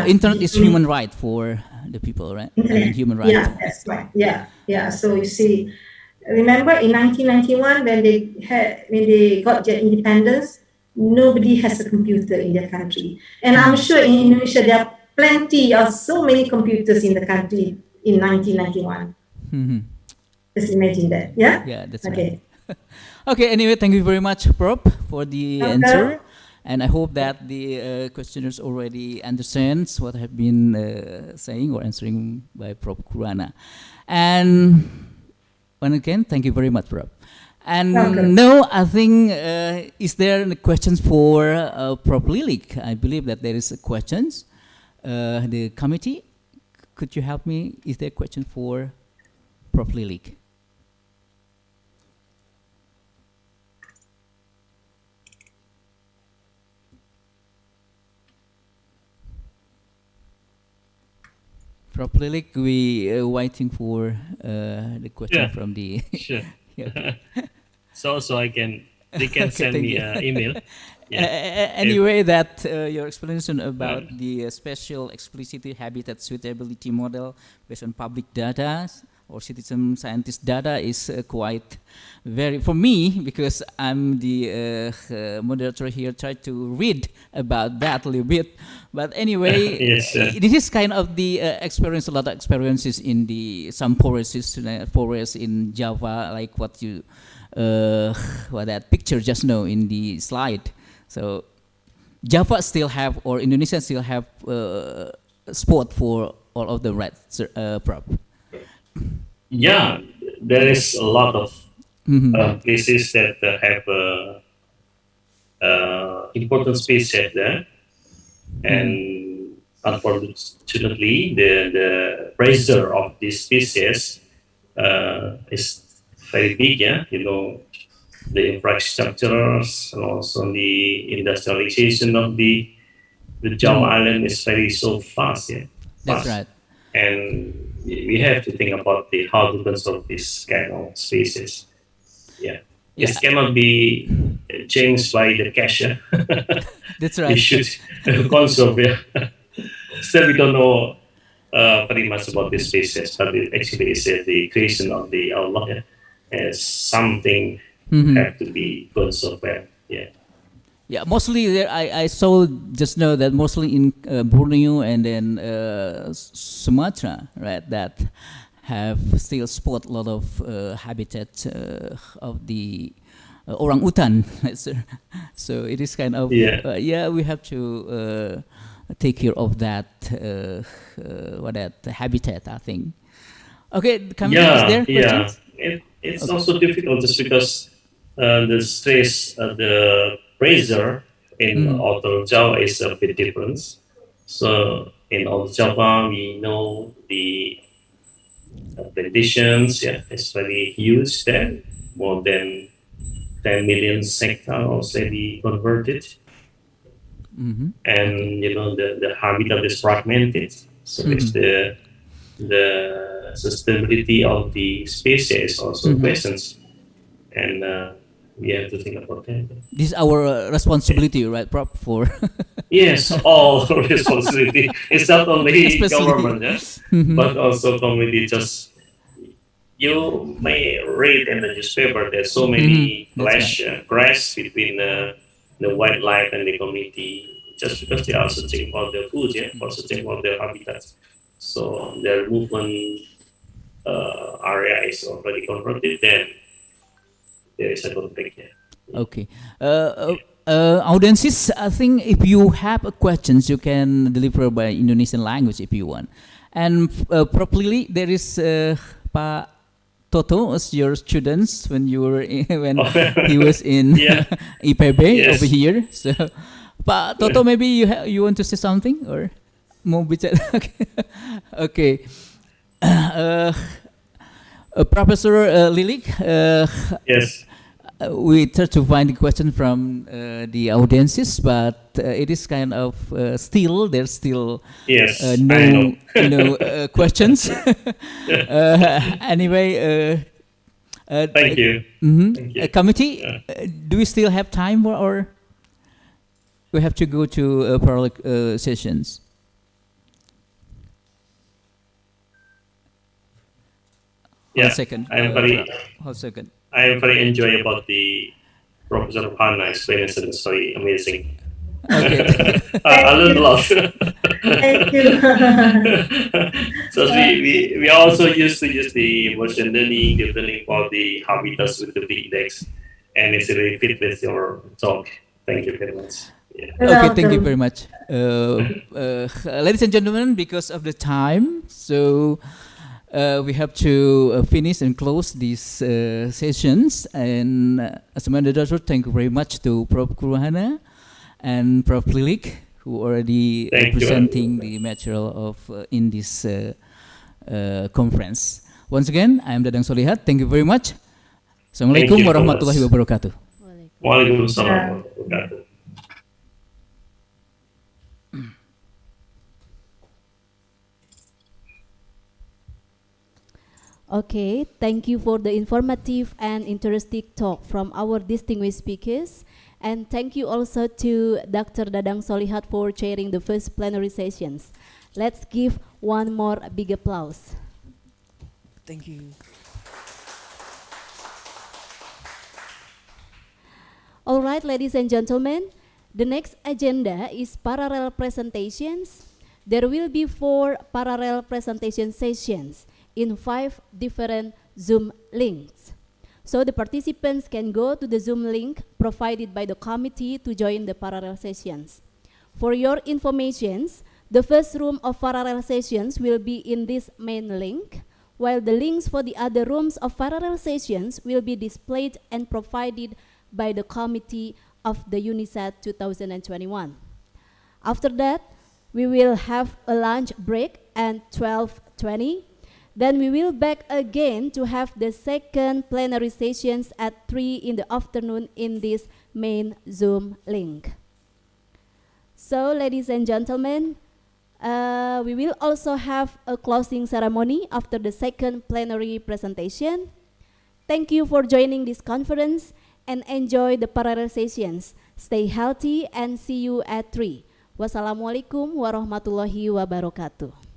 internet is human right for the people, right? Human right. Yeah, that's right. Yeah. So you see, remember in 1991 when they got their independence, nobody has a computer in their country. And I'm sure in Indonesia there are plenty of so many computers in the country in 1991. Just imagine that. Yeah? Yeah, that's right. Okay, anyway, thank you very much, Prof, for the answer. And I hope that the questioners already understands what I have been saying or answering by Prof. Kurana. And once again, thank you very much, Prof. And now I think, is there any questions for Prof. Lilik? I believe that there is questions. The committee, could you help me? Is there a question for Prof. Lilik? Prof. Lilik, we are waiting for the question from the... Sure. So they can send me an email. Anyway, that your explanation about the special explicit habitat suitability model based on public data or citizen scientist data is quite very, for me, because I'm the moderator here, try to read about that a little bit. But anyway, this is kind of the experience, a lot of experiences in some forests in Java, like what you, what that picture just now in the slide. So Java still have, or Indonesia still have spot for all of the rights, Prof. Yeah, there is a lot of places that have important species there, and unfortunately, the pressure of these species is very big. Yeah, you know, the infrastructures and also the industrialization of the Java Island is very so fast. Yeah, That's fast. right. And we have to think about the how to conserve this kind of species. Yeah, Yeah. it cannot be changed by the cash. Yeah? That's We right. should conserve. Yeah. Still, we don't know very much about this species, but it actually is the creation of the Allah. Yeah? As something have to be conserved. Yeah. Yeah, mostly there. I saw just know that mostly in Borneo and then Sumatra, right? That have still spot a lot of habitat of the orangutan. So it is kind of Yeah. we have to take care of that that habitat, I think. Okay, coming is there questions? It's also difficult just because the stress, the pressure in Outer Java is a bit different. So in Outer Java, we know the plantations, it's very huge there, more than 10 million hectares already converted. And you know the habitat is fragmented, so it's the sustainability of the species also questions, and we have to think about that. This is our responsibility, right, Prop? For Yes, all responsibility. It's not only Especially- government, but also community. Just you may read in the newspaper there's so many clash between the wildlife and the community just because they are searching for their food, or searching for their habitats. So their movement area is already converted, then there is a conflict. Okay. Audiences, I think if you have a questions, you can deliver by Indonesian language if you want. And properly, there is Pak Toto as your students when you were when he was in IPB over here. So, Pak Toto, maybe you want to say something or mau bicara? Okay. Professor Lilik. Yes. We try to find the question from the audiences, but it is kind of there's still no questions. Anyway, thank you. Thank you. Committee, do we still have time or we have to go to parallel sessions? Yeah, second. Hold second. I am very enjoy about the Professor Hannah explanation. It's very amazing. Okay. I learned a lot. Thank you. So we also used to use the machine learning, deep learning for the habitats with the big index, and it's really fit with your talk. Thank you very much. Yeah. Okay, thank you very much. Ladies and gentlemen, because of the time, so we have to finish and close these sessions. And as a moderator, thank you very much to Prof. Kuruhana and Prof. Lilik, who already presenting the material of in this conference. Once again, I am Dadang Solihat. Thank you very much. Assalamualaikum warahmatullahi wabarakatuh. Waalaikumsalam warahmatullahi wabarakatuh. Okay, thank you for the informative and interesting talk from our distinguished speakers. And thank you also to Dr. Dadang Solihat for chairing the first plenary sessions. Let's give one more big applause. Thank you. All right, ladies and gentlemen, the next agenda is parallel presentations. There will be 4 parallel presentation sessions in 5 different Zoom links. So the participants can go to the Zoom link provided by the committee to join the parallel sessions. For your information, the first room of parallel sessions will be in this main link, while the links for the other rooms of parallel sessions will be displayed and provided by the committee of the UNISET 2021. After that, we will have a lunch break at 12:20. Then we will back again to have the second plenary sessions at 3 in the afternoon in this main Zoom link. So, ladies and gentlemen, we will also have a closing ceremony after the second plenary presentation. Thank you for joining this conference and enjoy the parallel sessions. Stay healthy and see you at 3. Wassalamualaikum warahmatullahi wabarakatuh.